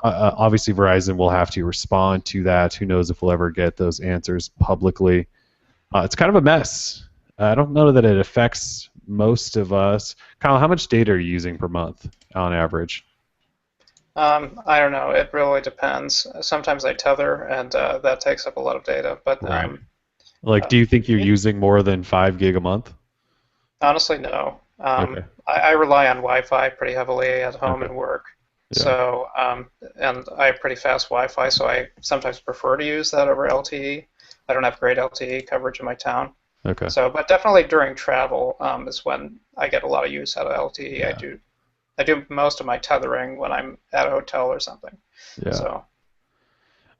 obviously Verizon will have to respond to that. Who knows if we'll ever get those answers publicly. It's kind of a mess. I don't know that it affects most of us. Kyle, how much data are you using per month on average? I don't know. It really depends. Sometimes I tether, and that takes up a lot of data. But do you think you're using more than 5 gig a month? Honestly, no. Okay. I rely on Wi-Fi pretty heavily at home and work. Yeah. So, and I have pretty fast Wi-Fi, so I sometimes prefer to use that over LTE. I don't have great LTE coverage in my town. Okay. So, but definitely during travel is when I get a lot of use out of LTE. Yeah. I do most of my tethering when I'm at a hotel or something. Yeah. So.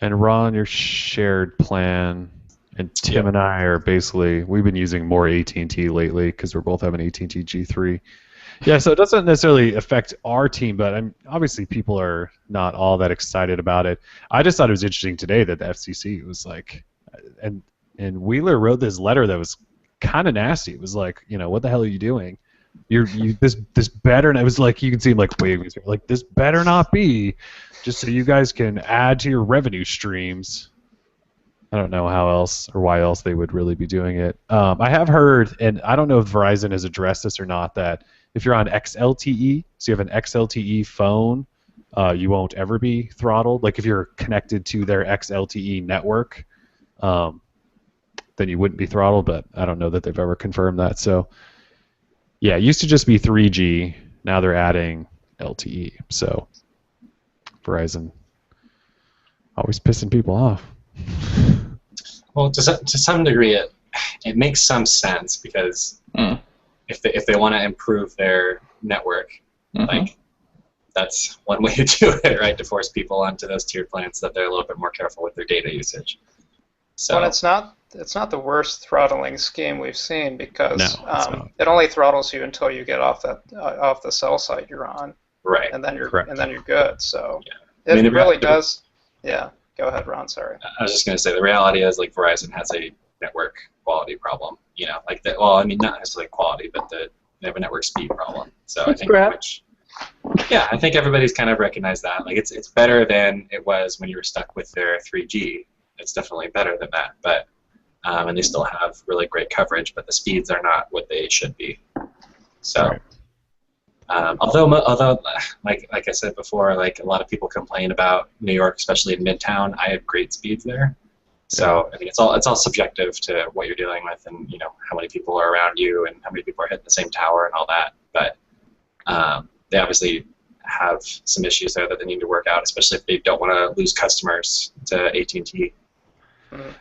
And Ron, your shared plan, and Tim and I are basically, we've been using more AT&T lately because we're both having AT&T G3. Yeah, so it doesn't necessarily affect our team, but obviously people are not all that excited about it. I just thought it was interesting today that the FCC was like, and Wheeler wrote this letter that was kind of nasty. It was like, what the hell are you doing? This better. And it was like you can see him like waving, like this better not be, just so you guys can add to your revenue streams. I don't know how else or why else they would really be doing it. I have heard, and I don't know if Verizon has addressed this or not, that if you're on XLTE, so you have an XLTE phone, you won't ever be throttled. Like if you're connected to their XLTE network, then you wouldn't be throttled, but I don't know that they've ever confirmed that. So, yeah, it used to just be 3G. Now they're adding LTE. So, Verizon always pissing people off. Well, to some degree, it makes some sense because if they want to improve their network, like that's one way to do it, right? To force people onto those tiered plans so that they're a little bit more careful with their data usage. So Well, it's not the worst throttling scheme we've seen because No, it only throttles you until you get off the cell site you're on, right. and then you're Correct. good. So Yeah. I mean, it really does. Yeah. Go ahead, Ron. Sorry. I was just going to say the reality is like Verizon has a network quality problem. Like that. Well, I mean, not necessarily quality, but they have a network speed problem. So I think I think everybody's kind of recognized that. Like it's better than it was when you were stuck with their 3G. It's definitely better than that, but and they still have really great coverage, but the speeds are not what they should be. So. Right. Although, like I said before, like a lot of people complain about New York, especially in Midtown. I have great speeds there, so I mean it's all subjective to what you're dealing with, and how many people are around you, and how many people are hitting the same tower, and all that. But they obviously have some issues there that they need to work out, especially if they don't want to lose customers to AT&T.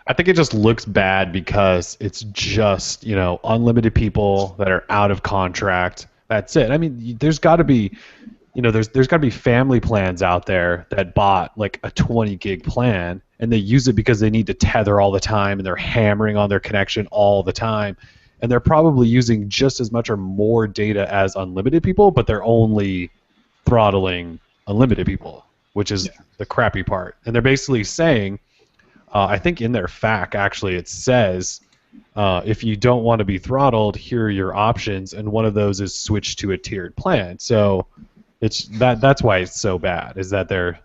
I think it just looks bad because it's just, unlimited people that are out of contract. That's it. I mean, there's got to be, there's got to be family plans out there that bought like a 20 gig plan and they use it because they need to tether all the time and they're hammering on their connection all the time. And they're probably using just as much or more data as unlimited people, but they're only throttling unlimited people, which is the crappy part. And they're basically saying, I think in their FAQ actually it says, if you don't want to be throttled, here are your options, and one of those is switch to a tiered plan. So that's why it's so bad, is that they're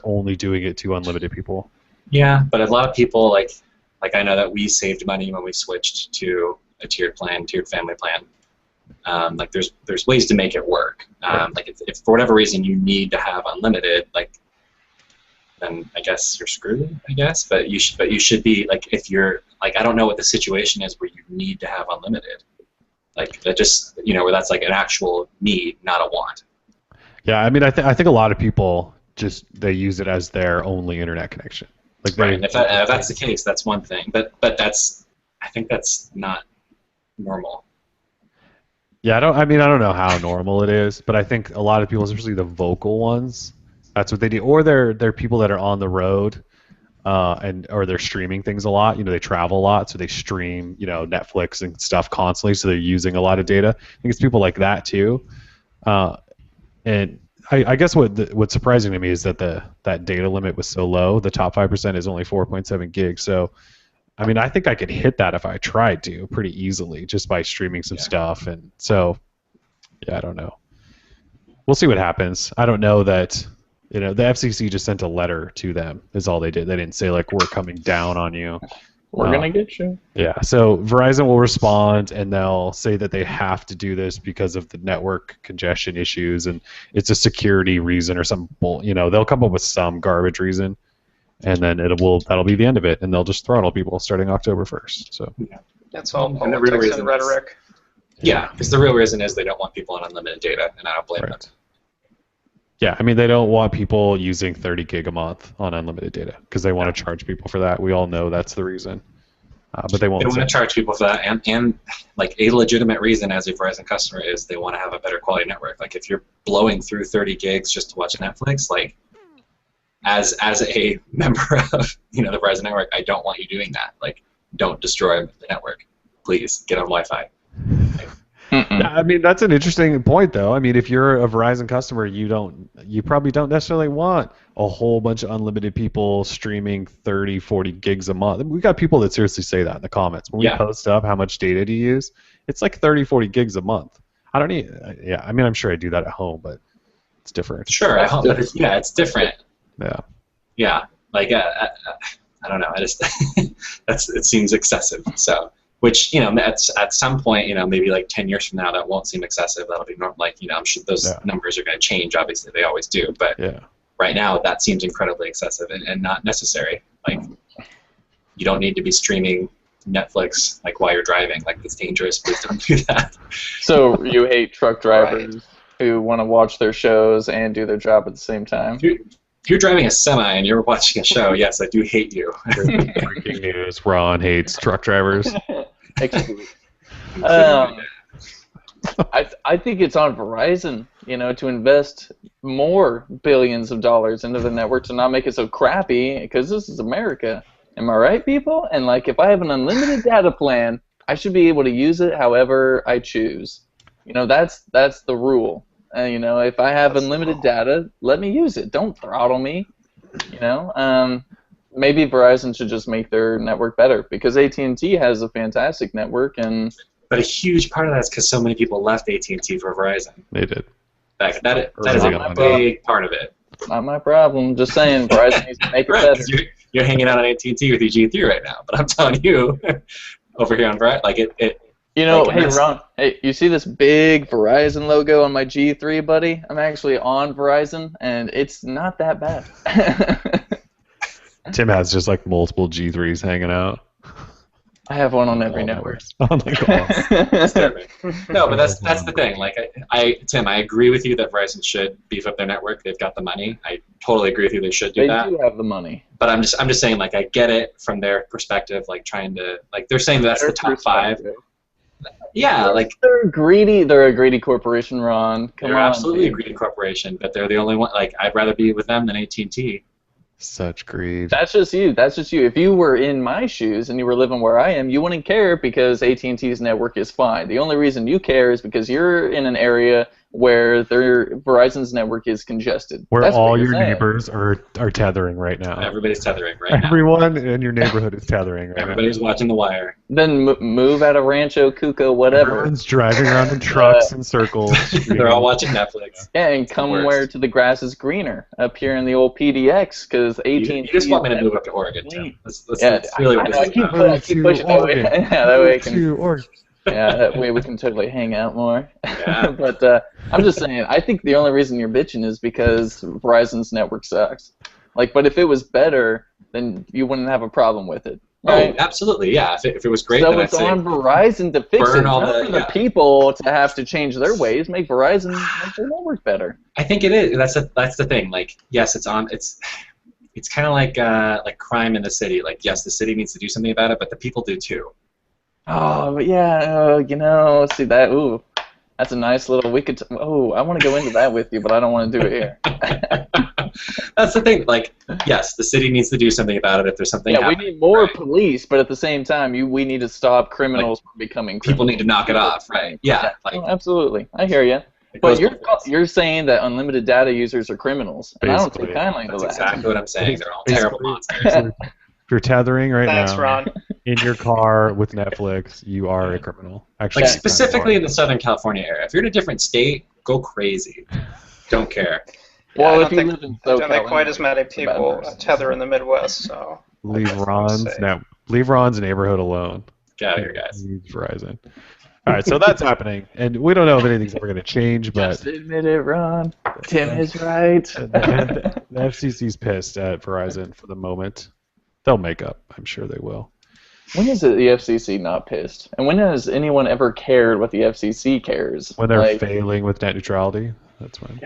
only doing it to unlimited people. Yeah, but a lot of people like I know that we saved money when we switched to a tiered family plan. Like there's ways to make it work. Like if for whatever reason you need to have unlimited, like then I guess you're screwed. I guess, but you should be like if you're like I don't know what the situation is where you need to have unlimited. Like that just where that's like an actual need, not a want. Yeah, I mean I think a lot of people they use it as their only internet connection. Like right, and if that's the case, that's one thing. But I think that's not normal. Yeah, I don't know how normal it is, but I think a lot of people, especially the vocal ones, that's what they do. Or they're people that are on the road, or they're streaming things a lot. They travel a lot, so they stream, Netflix and stuff constantly, so they're using a lot of data. I think it's people like that too. And I guess what's surprising to me is that that data limit was so low. The top 5% is only 4.7 gigs. So, I mean, I think I could hit that if I tried to pretty easily just by streaming some stuff. And so, yeah, I don't know. We'll see what happens. I don't know that, the FCC just sent a letter to them is all they did. They didn't say, like, we're coming down on you. We're going to get you. Yeah, so Verizon will respond, and they'll say that they have to do this because of the network congestion issues, and it's a security reason or some bull. They'll come up with some garbage reason, and then that'll be the end of it, and they'll just throttle people starting October 1st. So It's all And the real politics reason and rhetoric. Yeah, because the real reason is they don't want people on unlimited data, and I don't blame them. Yeah, I mean, they don't want people using 30 gig a month on unlimited data because they want to charge people for that. We all know that's the reason. But they won't. They want to charge people for that, and like a legitimate reason as a Verizon customer is they want to have a better quality network. Like if you're blowing through 30 gigs just to watch Netflix, like as a member of the Verizon network, I don't want you doing that. Like, don't destroy the network. Please get on Wi-Fi. Mm-mm. I mean, that's an interesting point, though. I mean, if you're a Verizon customer, you probably don't necessarily want a whole bunch of unlimited people streaming 30, 40 gigs a month. We got people that seriously say that in the comments. When we Yeah. post up how much data do you use, it's like 30, 40 gigs a month. I don't need, yeah, I mean, I'm sure I do that at home, but it's different. Sure, I hope, but it's different. Yeah. Yeah, like I don't know. I just it seems excessive. So, which at some point, maybe like 10 years from now, that won't seem excessive. That'll be normal. Like I'm sure those numbers are going to change. Obviously, they always do. But right now, that seems incredibly excessive and not necessary. Like you don't need to be streaming Netflix like while you're driving. Like it's dangerous. Please don't do that. So you hate truck drivers who want to watch their shows and do their job at the same time? If you're driving a semi and you're watching a show, yes, I do hate you. Breaking news: Ron hates truck drivers. I think it's on Verizon, to invest more billions of dollars into the network to not make it so crappy, because this is America. Am I right, people? And like, if I have an unlimited data plan, I should be able to use it however I choose. That's the rule. If I have unlimited data, let me use it. Don't throttle me. Maybe Verizon should just make their network better, because AT&T has a fantastic network, and but a huge part of that is because so many people left AT&T for Verizon. They did. That is a big part of it. Not my problem. Just saying, Verizon needs to make it better. You're hanging out on AT&T with your G3 right now, but I'm telling you, over here on Verizon, like it. Hey Ron, hey, you see this big Verizon logo on my G3, buddy? I'm actually on Verizon, and it's not that bad. Tim has just like multiple G3s hanging out. I have one on every network. On the calls. No, but that's the thing. Like Tim, I agree with you that Verizon should beef up their network. They've got the money. I totally agree with you. They should do that. They do have the money. But I'm just saying, like, I get it from their perspective, like trying to, like, they're saying that's the top 5. Yeah, like they're greedy. They're a greedy corporation, Ron. They're absolutely a greedy corporation, but they're the only one. Like, I'd rather be with them than AT&T. Such greed. That's just you. That's just you. If you were in my shoes and you were living where I am, you wouldn't care because AT&T's network is fine. The only reason you care is because you're in an area where Verizon's network is congested. Where That's all your neighbors are tethering right now. Everybody's tethering right now. Everyone in your neighborhood is tethering right Everybody's watching The Wire. Then move out of Rancho Cuco, whatever. Everyone's driving around in trucks in circles. They're all watching Netflix. Yeah, and come where to the grass is greener up here in the old PDX, because AT&T. You just want me to move up to Oregon, Tim. That's really what this is about. I keep pushing that way. Yeah, that way I can. Oregon. Yeah, that way we can totally hang out more. Yeah. But I'm just saying, I think the only reason you're bitching is because Verizon's network sucks. Like, but if it was better, then you wouldn't have a problem with it. Right? Oh, absolutely, yeah. If it was great, so then it's I'd say on Verizon to fix it, all not for the people to have to change their ways. Make Verizon make their network better. I think it is. That's the thing. Like, yes, it's kind of like crime in the city. Like, yes, the city needs to do something about it, but the people do too. Oh, but yeah, see that? Ooh, that's a nice little. I want to go into that with you, but I don't want to do it here. That's the thing. Like, yes, the city needs to do something about it if there's something. Yeah, happening, we need more police, but at the same time, we need to stop criminals from becoming. People need to knock it off, right? Yeah, like, absolutely. I hear you. But you're saying that unlimited data users are criminals, and I don't take kindly to that. That's exactly what I'm saying. They're all terrible monsters. If you're tethering right Thanks, now Ron. in your car with Netflix, you are a criminal. Actually, like specifically in the Southern California area. If you're in a different state, go crazy. Don't care. Well, I if you live in don't think quite as many people tether in the Midwest, so leave Ron's neighborhood alone. Get out of here, guys. Verizon. All right, so that's happening, and we don't know if anything's ever going to change, but just admit it, Ron. Tim is right. The FCC's pissed at Verizon for the moment. They'll make up. I'm sure they will. When is the FCC not pissed? And when has anyone ever cared what the FCC cares? When they're failing with net neutrality, that's when.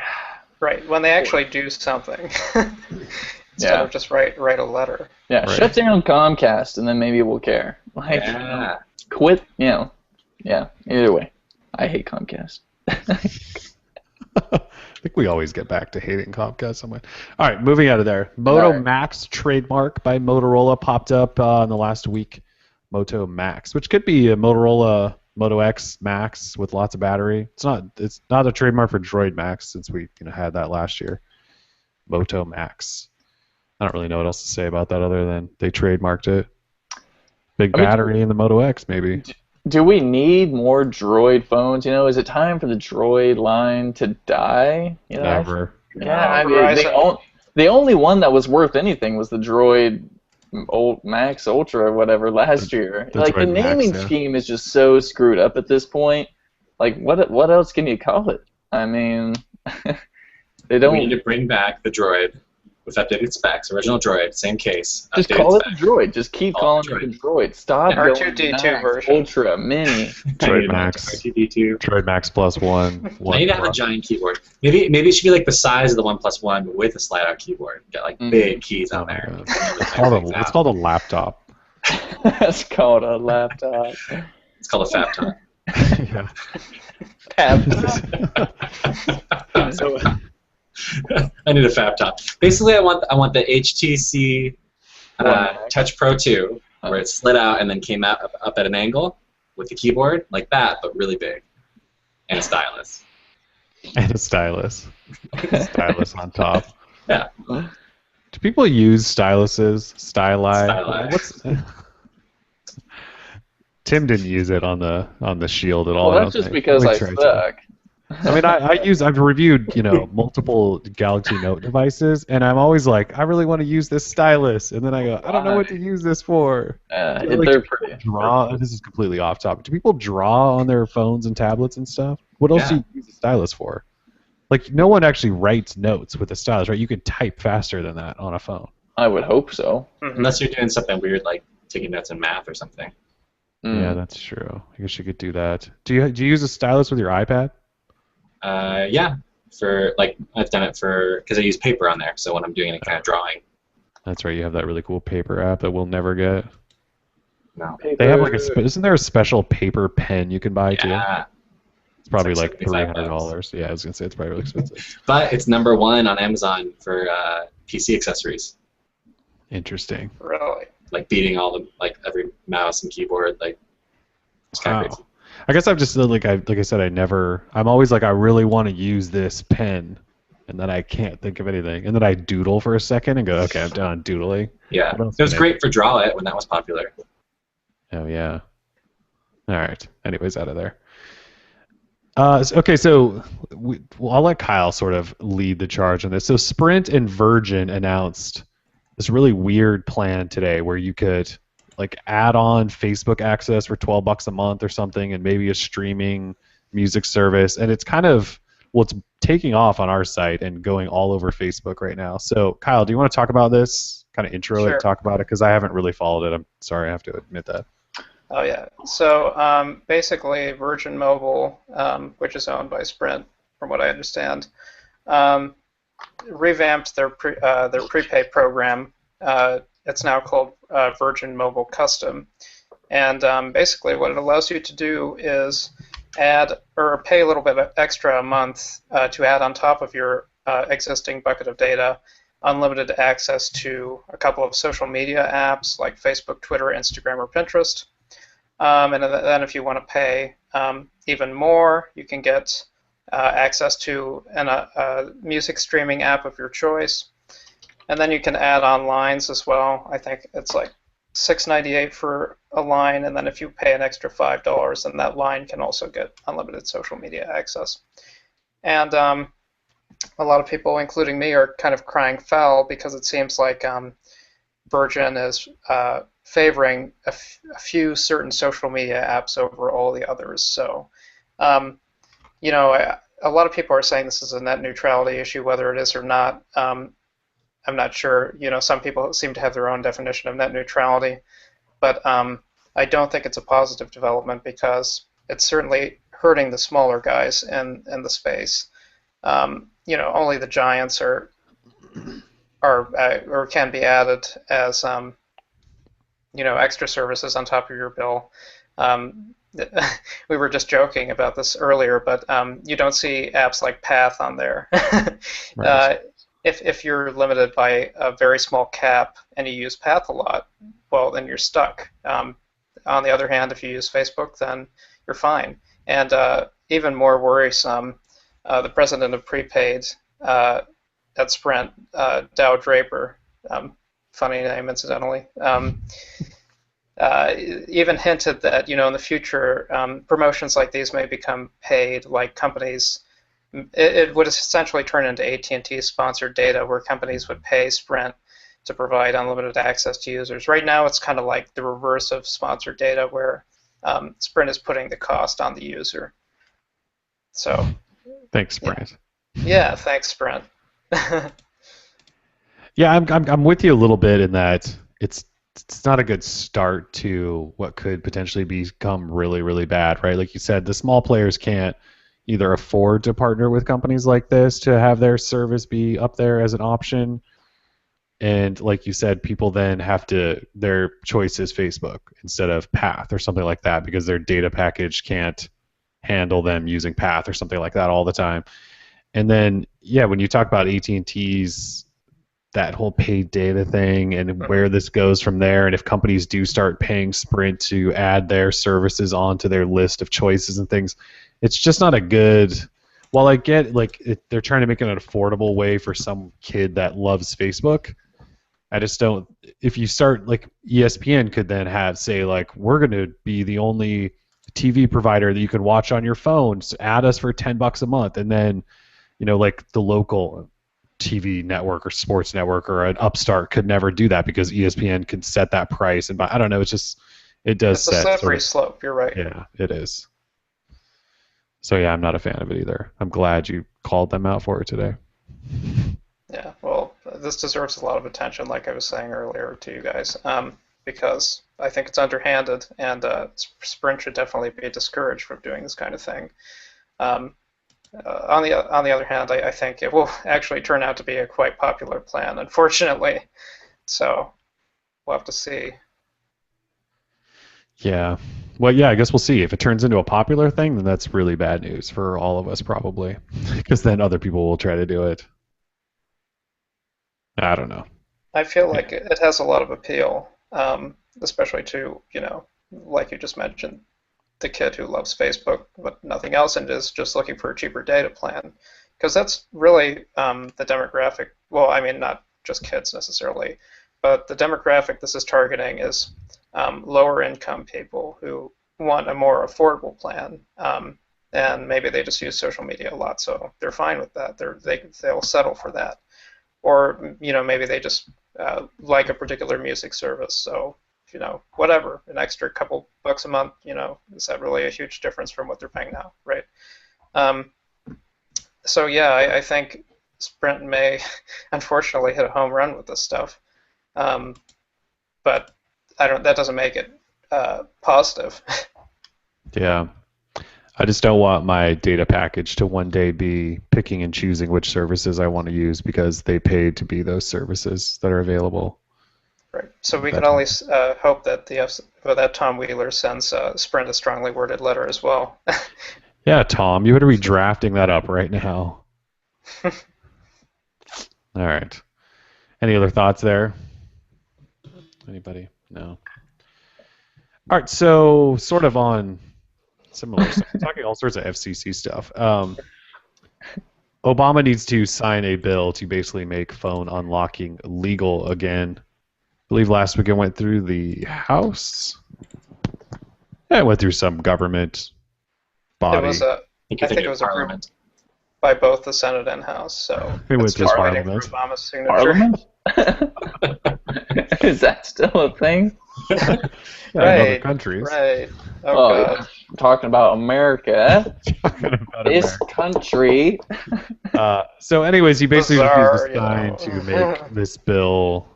Right, when they actually do something. Instead of just write a letter. Yeah, right. Shut down Comcast, and then maybe we'll care. Quit, Yeah, either way. I hate Comcast. I think we always get back to hating Comcast somewhere. All right, moving out of there. Moto Max trademark by Motorola popped up in the last week. Moto Max, which could be a Motorola Moto X Max with lots of battery. It's not a trademark for Droid Max since we had that last year. Moto Max. I don't really know what else to say about that other than they trademarked it. Big I mean, battery in the Moto X, maybe. do we need more Droid phones? Is it time for the Droid line to die? Never. Yeah, I mean, Verizon. the only one that was worth anything was the Droid old Max Ultra or whatever last year. The Like the Droid Max, naming yeah. scheme is just so screwed up at this point. Like what else can you call it? I mean, they We don't need to bring back the Droid with updated specs. Original Droid, same case. just Updated call it the specs. Droid. Just keep Call it calling the it the Droid. Stop Yeah. going R2D2 Max, version. Ultra, Mini. Droid Max. R2D2. Droid Max plus one. I need to have a giant keyboard. Maybe it should be like the size of the One Plus One with a slide-out keyboard. Get like big keys Oh on my there. God. It's called a laptop. That's called a laptop. It's called a Fapton. Yeah. So, I need a Fapton. Basically, I want the HTC Touch Pro 2, where it slid out and then came out up at an angle with the keyboard like that, but really big, and a stylus. And a stylus. Stylus on top. Yeah. Do people use styluses? Styli. Tim didn't use it on the Shield at all. well, I that's don't just think. because Let I me try to. suck. I mean, I've reviewed, multiple Galaxy Note devices, and I'm always like, I really want to use this stylus, and then I go, I don't know what to use this for. Do They're people pretty. draw? This is completely off topic. Do people draw on their phones and tablets and stuff? What else do you use a stylus for? Like, no one actually writes notes with a stylus, right? You can type faster than that on a phone. I would hope so. Unless you're doing something weird like taking notes in math or something. Yeah, that's true. I guess you could do that. Do you use a stylus with your iPad? Yeah. I've done it because I use paper on there. So when I'm doing any kind of drawing. That's right. You have that really cool paper app that we'll never get. No. They have isn't there a special paper pen you can buy too? Yeah. It's probably It's like like $75. $300. Yeah, I was gonna say it's probably really expensive. But it's #1 on Amazon for PC accessories. Interesting. Really? Like beating every mouse and keyboard. Like it's kind of crazy. I guess I've just like I said I'm always like I really want to use this pen, and then I can't think of anything, and then I doodle for a second and go, okay, I'm done doodling. Yeah. What else It was can I great for Draw It when that was popular. Oh yeah. All right. Anyways, out of there. So I'll let Kyle sort of lead the charge on this. So Sprint and Virgin announced this really weird plan today where you could like add on Facebook access for $12 a month or something, and maybe a streaming music service. And it's kind of it's taking off on our site and going all over Facebook right now. So Kyle, do you want to talk about this? Kind of intro Sure. it, talk about it, because I haven't really followed it. I'm sorry, I have to admit that. Oh yeah. So basically, Virgin Mobile, which is owned by Sprint, from what I understand, revamped their prepaid program. It's now called Virgin Mobile Custom, and basically, what it allows you to do is add or pay a little bit extra a month to add on top of your existing bucket of data unlimited access to a couple of social media apps like Facebook, Twitter, Instagram, or Pinterest. And then if you want to pay even more, you can get access to a music streaming app of your choice. And then you can add on lines as well. I think it's like $6.98 for a line, and then if you pay an extra $5, then that line can also get unlimited social media access. And a lot of people, including me, are kind of crying foul because it seems like Virgin is favoring a few certain social media apps over all the others. So, a lot of people are saying this is a net neutrality issue, whether it is or not. I'm not sure. Some people seem to have their own definition of net neutrality, but I don't think it's a positive development because it's certainly hurting the smaller guys in the space. Only the giants are or can be added as extra services on top of your bill. We were just joking about this earlier, but you don't see apps like Path on there. Right. If you're limited by a very small cap and you use Path a lot, well, then you're stuck. On the other hand, if you use Facebook, then you're fine. And even more worrisome, the president of prepaid at Sprint, Dow Draper, funny name incidentally, even hinted that in the future promotions like these may become paid, like companies. It would essentially turn into AT&T sponsored data where companies would pay Sprint to provide unlimited access to users. Right now, it's kind of like the reverse of sponsored data, where Sprint is putting the cost on the user. So, Thanks, Sprint. Yeah, thanks, Sprint. Yeah, I'm with you a little bit in that it's not a good start to what could potentially become really, really bad, right? Like you said, the small players can't either afford to partner with companies like this to have their service be up there as an option. And like you said, people then their choice is Facebook instead of Path or something like that because their data package can't handle them using Path or something like that all the time. And then, yeah, when you talk about AT&T's that whole paid data thing and where this goes from there, and if companies do start paying Sprint to add their services onto their list of choices and things, it's just not a good. While I get they're trying to make it an affordable way for some kid that loves Facebook, I just don't. If you start like ESPN could then say we're going to be the only TV provider that you can watch on your phone, so add us for $10 a month, and then like the local TV network or sports network or an upstart could never do that because ESPN can set that price. And I don't know, it's a slippery slope. You're right. Yeah, it is. So yeah, I'm not a fan of it either. I'm glad you called them out for it today. Yeah, well, this deserves a lot of attention, like I was saying earlier to you guys, because I think it's underhanded, and Sprint should definitely be discouraged from doing this kind of thing. On the other hand, I think it will actually turn out to be a quite popular plan, unfortunately. So we'll have to see. Yeah. Well, yeah, I guess we'll see. If it turns into a popular thing, then that's really bad news for all of us probably, because then other people will try to do it. I don't know. I feel like it has a lot of appeal, especially to, like you just mentioned, the kid who loves Facebook but nothing else and is just looking for a cheaper data plan, because that's really the demographic. Well, I mean, not just kids necessarily, but the demographic this is targeting is lower income people who want a more affordable plan, and maybe they just use social media a lot, so they're fine with that. They'll settle for that, or maybe they just like a particular music service, so whatever, an extra couple bucks a month, is that really a huge difference from what they're paying now, right? So yeah, I think Sprint may unfortunately hit a home run with this stuff, but that doesn't make it positive. Yeah. I just don't want my data package to one day be picking and choosing which services I want to use because they paid to be those services that are available. Right. So we can only hope that that Tom Wheeler sends Sprint a strongly worded letter as well. Yeah, Tom, you better be drafting that up right now. All right. Any other thoughts there? Anybody? No. All right. So sort of on similar stuff, talking all sorts of FCC stuff. Obama needs to sign a bill to basically make phone unlocking legal again. I believe last week it went through the House. Yeah, it went through some government body. I think it was approved by both the Senate and House. So it went through Parliament. Obama's signature. Parliament? Is that still a thing? Yeah, right, in other countries. Right. Oh, yeah. I'm talking about America. Talking about This country. So anyways, he basically Bizarre, needs to sign to make this bill,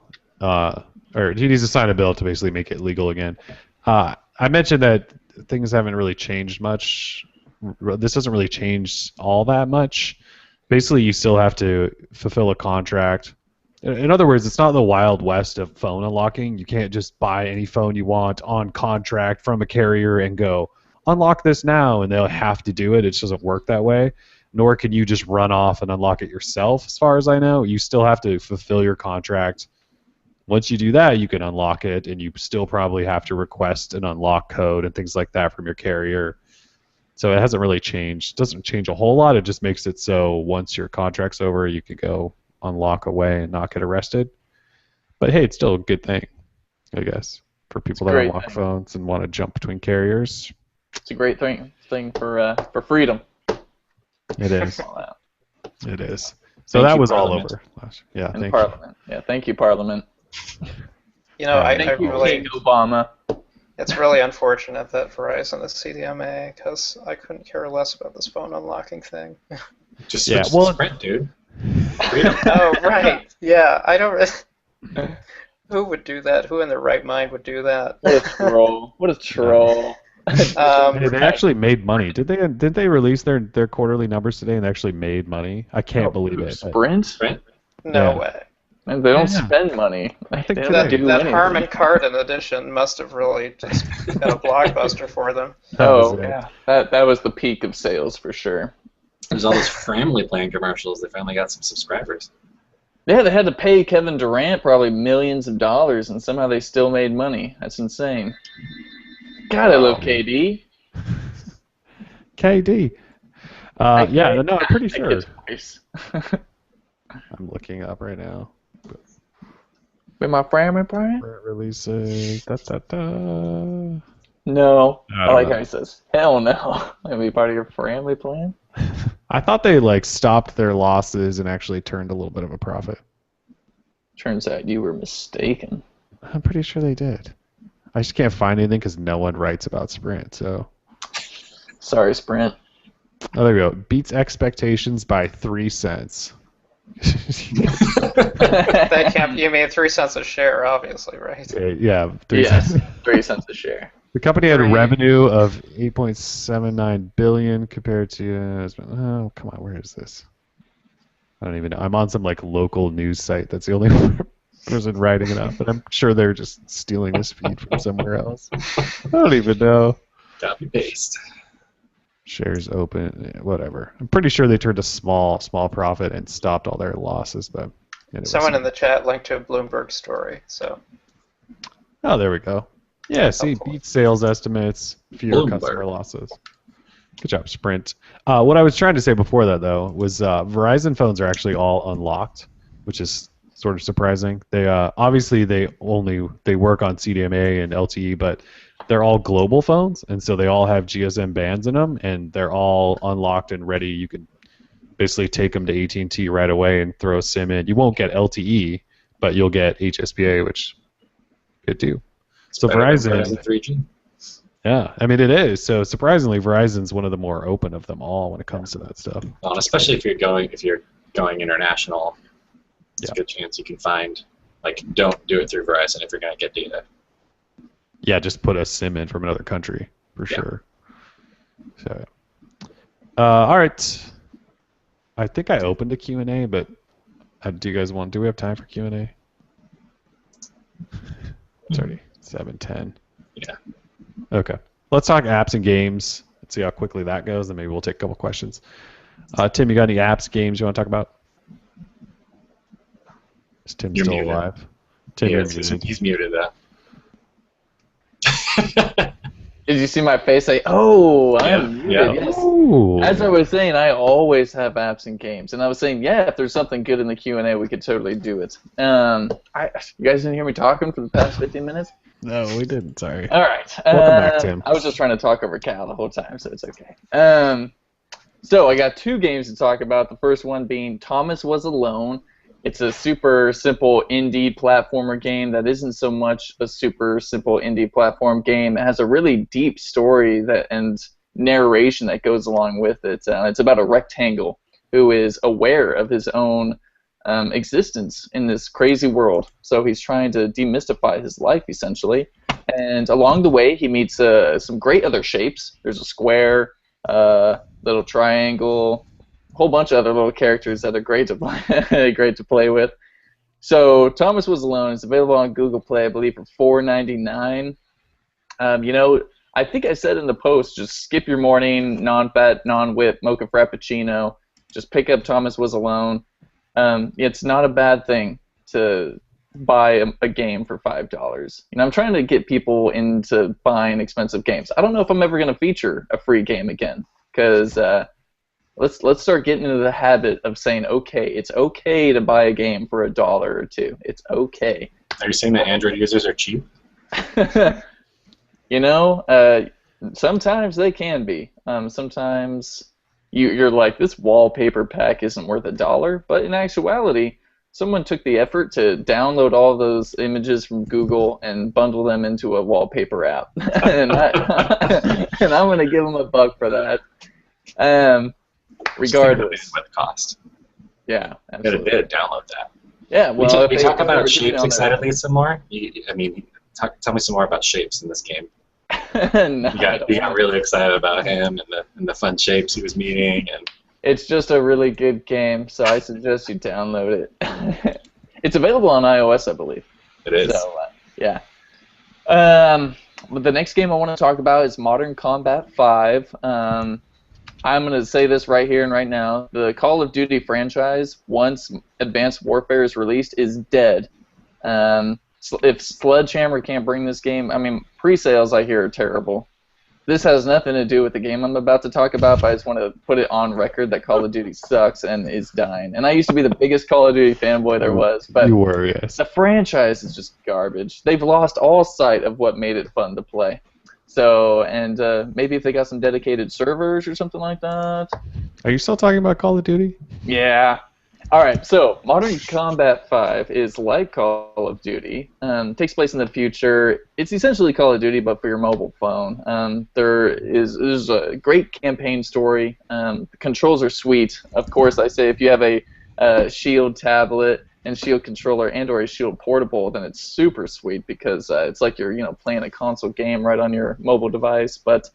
or he needs to sign a bill to basically make it legal again. I mentioned that things haven't really changed much. This doesn't really change all that much. Basically, you still have to fulfill a contract. In other words, it's not the Wild West of phone unlocking. You can't just buy any phone you want on contract from a carrier and go, unlock this now, and they'll have to do it. It doesn't work that way. Nor can you just run off and unlock it yourself, as far as I know. You still have to fulfill your contract. Once you do that, you can unlock it, and you still probably have to request an unlock code and things like that from your carrier. So it hasn't really changed. Doesn't change a whole lot. It just makes it so once your contract's over, you could go unlock away and not get arrested. But hey, it's still a good thing, I guess, for It's a people that great unlock thing. phones and want to jump between carriers. It's a great thing for freedom. It is. All that. It is. So Thank that you, was Parliament. all over. Yeah, In thank Parliament. Yeah, thank you, Parliament. You know, I Thank you, really, King Obama. it's really unfortunate that Verizon is CDMA because I couldn't care less about this phone unlocking thing. Just Yeah, switch well- to Sprint, dude. Freedom. Oh, right. Yeah, I don't. Who would do that? Who in their right mind would do that? What a troll. What a troll. Hey, they actually made money. Did they release their quarterly numbers today and they actually made money? I can't believe it. Sprint? Sprint? No Yeah. way. Man, they don't Yeah. spend money. I think They today- don't That, do that anything. Harman Kardon edition must have really just been a blockbuster for them. That was Oh, it. yeah. That was the peak of sales for sure. There's all those family plan commercials. They finally got some subscribers. Yeah, they had to pay Kevin Durant probably millions of dollars, and somehow they still made money. That's insane. God, I love KD. KD. Yeah, no, I'm pretty I sure. get twice. I'm looking up right now. With my family plan? Sprint releases. Da, da, da. No. I I don't like know. how he says, hell no. Let me be part of your family plan? I thought they like stopped their losses and actually turned a little bit of a profit. Turns out you were mistaken. I'm pretty sure they did. I just can't find anything because no one writes about Sprint. So, Sorry, Sprint. oh, there we go. Beats expectations by 3 cents. That can't. You mean 3 cents a share, obviously, right? Yeah, 3 Yes, cents. 3 cents a share. The company had a Three. revenue of 8.79 billion compared to. Oh, come on, where is this? I don't even know. I'm on some like local news site. That's the only person writing it up, but I'm sure they're just stealing this feed from somewhere else. I don't even know. Copy paste. Shares open, whatever. I'm pretty sure they turned a small profit and stopped all their losses. But anyway, Someone in the chat linked to a Bloomberg story. So oh, there we go. Yeah, see, Helpful. beat sales estimates, fewer Bloomberg. customer losses. Good job, Sprint. What I was trying to say before that, though, was Verizon phones are actually all unlocked, which is sort of surprising. They obviously they work on CDMA and LTE, but they're all global phones, and so they all have GSM bands in them, and they're all unlocked and ready. You can basically take them to AT&T right away and throw a SIM in. You won't get LTE, but you'll get HSPA, which good too. So Better than Verizon, 3G. yeah, I mean it is. So surprisingly, Verizon's one of the more open of them all when it comes to that stuff. Well, and especially if you're going international, it's Yeah. a good chance you can find don't do it through Verizon if you're going to get data. Yeah, just put a SIM in from another country for Yeah. sure. So, all right. I think I opened a Q&A, but do we have time for Q&A? It's already 7:10. Yeah. Okay. Let's talk apps and games. Let's see how quickly that goes, then maybe we'll take a couple questions. Tim, you got any apps, games you want to talk about? Is Tim You're still muted. alive? Tim, you're muted. He's muted though. Did you see my face say, oh, I'm muted? Yeah. Yes. Ooh. As I was saying, I always have apps and games, and I was saying, yeah, if there's something good in the Q&A, we could totally do it. You guys didn't hear me talking for the past 15 minutes? No, we didn't. Sorry. All right. Welcome back, Tim. I was just trying to talk over Cal the whole time, so it's okay. So I got 2 games to talk about. The first one being Thomas Was Alone. It's a super simple indie platformer game that isn't so much a super simple indie platform game. It has a really deep story and narration that goes along with it. It's about a rectangle who is aware of his own existence in this crazy world. So he's trying to demystify his life, essentially. And along the way, he meets some great other shapes. There's a square, little triangle, a whole bunch of other little characters that are great to play with. So Thomas Was Alone is available on Google Play, I believe, for $4.99. I think I said in the post, just skip your morning, non-fat, non-whip, mocha frappuccino. Just pick up Thomas Was Alone. It's not a bad thing to buy a game for $5. You know, I'm trying to get people into buying expensive games. I don't know if I'm ever going to feature a free game again, because let's start getting into the habit of saying, okay, it's okay to buy a game for $1 or $2. It's okay. Are you saying that Android users are cheap? You know, sometimes they can be. Sometimes you're like, this wallpaper pack isn't worth $1, but in actuality, someone took the effort to download all those images from Google and bundle them into a wallpaper app, and and I'm gonna give them $1 for that. Regardless, With cost. yeah, I absolutely. did download that. Yeah, well, we if talk they about were to shapes download excitedly some more. Tell me some more about shapes in this game. No, You got really excited about him and the fun shapes he was meeting, and it's just a really good game, so I suggest you download it. It's available on iOS, I believe. it is. So, yeah. The next game I want to talk about is Modern Combat 5. I'm going to say this right here and right now. The Call of Duty franchise, once Advanced Warfare is released, is dead. If Sledgehammer can't bring this game, I mean, pre-sales I hear are terrible. This has nothing to do with the game I'm about to talk about, but I just want to put it on record that Call of Duty sucks and is dying. And I used to be the biggest Call of Duty fanboy there was, but You were, yes. the franchise is just garbage. They've lost all sight of what made it fun to play. So, and maybe if they got some dedicated servers or something like that. Are you still talking about Call of Duty? Yeah. All right, so Modern Combat 5 is like Call of Duty. Takes place in the future. It's essentially Call of Duty, but for your mobile phone. There's a great campaign story. The controls are sweet. Of course, I say if you have a Shield tablet and Shield controller and/or a Shield portable, then it's super sweet because it's like you're playing a console game right on your mobile device. But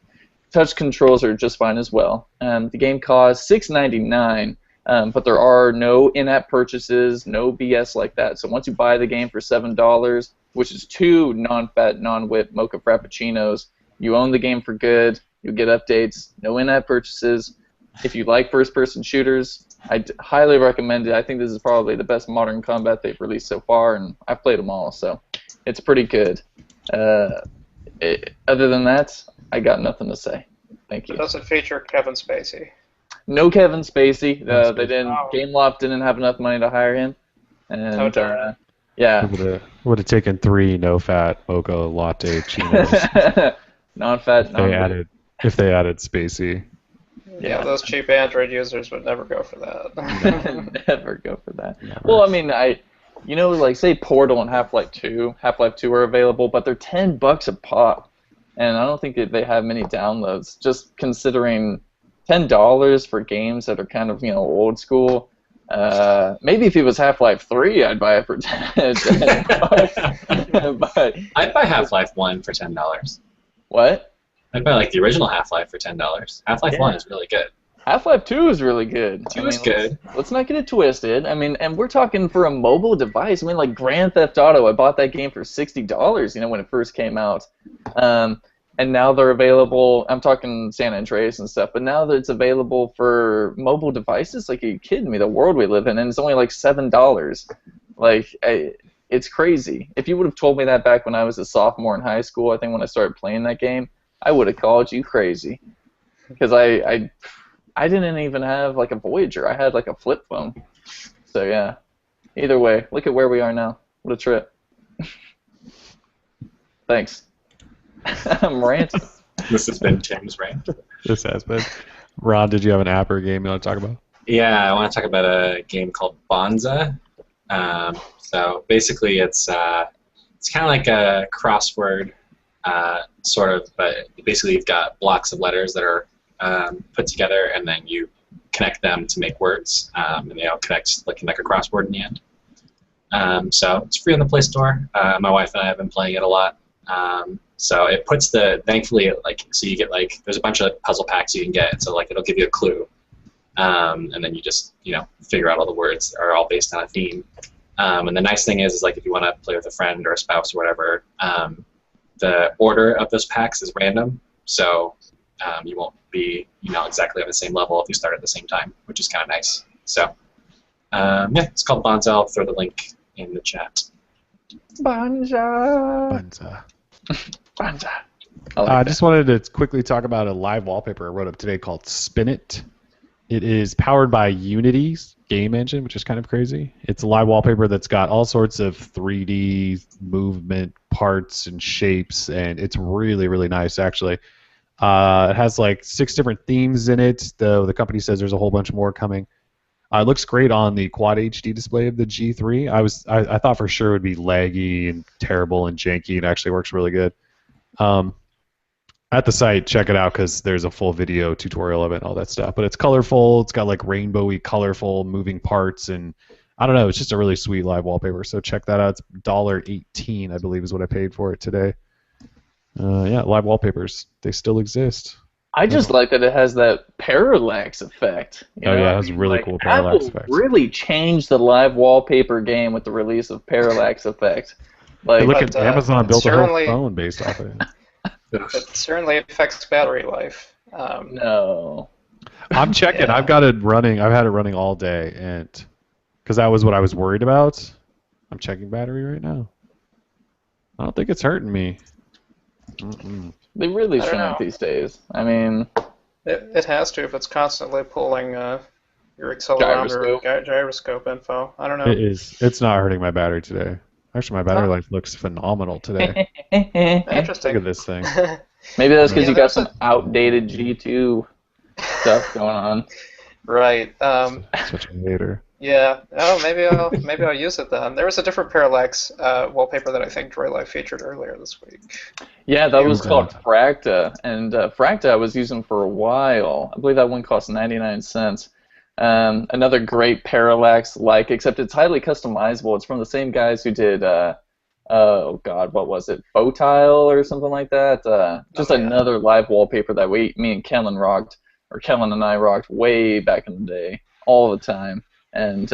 touch controls are just fine as well. The game costs $6.99. But there are no in-app purchases, no BS like that. So once you buy the game for $7, which is 2 non-fat, non-whip mocha frappuccinos, you own the game for good. You get updates, no in-app purchases. If you like first-person shooters, I highly recommend it. I think this is probably the best Modern Combat they've released so far, and I've played them all, so it's pretty good. Other than that, I got nothing to say. Thank you. It doesn't feature Kevin Spacey. No Kevin Spacey. No They didn't. Oh. GameLoft didn't have enough money to hire him, and darn. yeah. Would have taken 3 no-fat mocha latte chinos Non-fat, if they added Spacey. Yeah, those cheap Android users would never go for that. Never go for that. Never. Well, I mean, like say Portal and Half-Life 2. Half-Life 2 are available, but they're $10 a pop, and I don't think that they have many downloads. Just considering $10 for games that are kind of old school. Maybe if it was Half-Life 3, I'd buy it for $10. But I'd buy Half-Life 1 for $10. what? I'd buy like the original Half-Life for $10. Half-Life 1 is really good. Half-Life 2 is really good. 2 is good. Let's not get it twisted. I mean, and we're talking for a mobile device. I mean, like Grand Theft Auto, I bought that game for $60, when it first came out. And now they're available. I'm talking San Andreas and stuff, but now that it's available for mobile devices, like, are you kidding me? The world we live in, and it's only like $7. Like, it's crazy. If you would have told me that back when I was a sophomore in high school, I think when I started playing that game, I would have called you crazy, because I didn't even have like a Voyager. I had like a flip phone. So yeah. Either way, look at where we are now. What a trip. Thanks. I'm ranting. This has been Tim's rant. This has been. Ron, did you have an app or a game you want to talk about? Yeah, I want to talk about a game called Bonza. So basically, it's kind of like a crossword, sort of, but basically you've got blocks of letters that are put together, and then you connect them to make words, and they all connect looking like a crossword in the end. So it's free on the Play Store. My wife and I have been playing it a lot. So it puts thankfully, so you get there's a bunch of puzzle packs you can get, so it'll give you a clue, and then you just figure out all the words that are all based on a theme. And the nice thing is if you want to play with a friend or a spouse or whatever, the order of those packs is random, so you won't be exactly on the same level if you start at the same time, which is kind of nice. So yeah, it's called Bonza. I'll throw the link in the chat. Banja. Bunza. Banja. I like I that. just wanted to quickly talk about a live wallpaper I wrote up today called Spin It. It is powered by Unity's game engine, which is kind of crazy. It's a live wallpaper that's got all sorts of 3D movement parts and shapes, and it's really, really nice, actually. It has like 6 different themes in it, though the company says there's a whole bunch more coming. It looks great on the Quad HD display of the G3. I thought for sure it would be laggy and terrible and janky. It actually works really good. At the site, check it out because there's a full video tutorial of it and all that stuff. But it's colorful. It's got like rainbowy, colorful, moving parts, and I don't know. It's just a really sweet live wallpaper. So check that out. It's $1.18, I believe, is what I paid for it today. Yeah, live wallpapers. They still exist. I just like that it has that parallax effect. Oh, yeah, it has really cool parallax Apple effects. really changed the live wallpaper game with the release of parallax effect. Like, Hey, look But, at Amazon it built a whole certainly- phone based off of it. It certainly affects battery life. no. I'm checking. Yeah. I've got it running. I've had it running all day, and because that was what I was worried about. I'm checking battery right now. I don't think it's hurting me. Mm-mm. They really I don't shouldn't know. these days. I mean, It has to if it's constantly pulling your accelerometer gyroscope info. I don't know. It is. It's not hurting my battery today. Actually, my battery life looks phenomenal today. Look Interesting. at this thing. maybe that's because Yeah, you got there's some outdated G2 stuff going on. Right. Such a hater. Yeah. Oh, maybe I'll use it then. There was a different parallax wallpaper that I think Droid Life featured earlier this week. Yeah, that was Yeah. called Fracta, and Fracta I was using for a while. I believe that one cost 99 cents. Another great parallax except it's highly customizable. It's from the same guys who did, oh god, what was it? Photile or something like that. Just Oh, yeah. another live wallpaper that me and Kellen rocked, or Kellen and I rocked way back in the day, all the time. And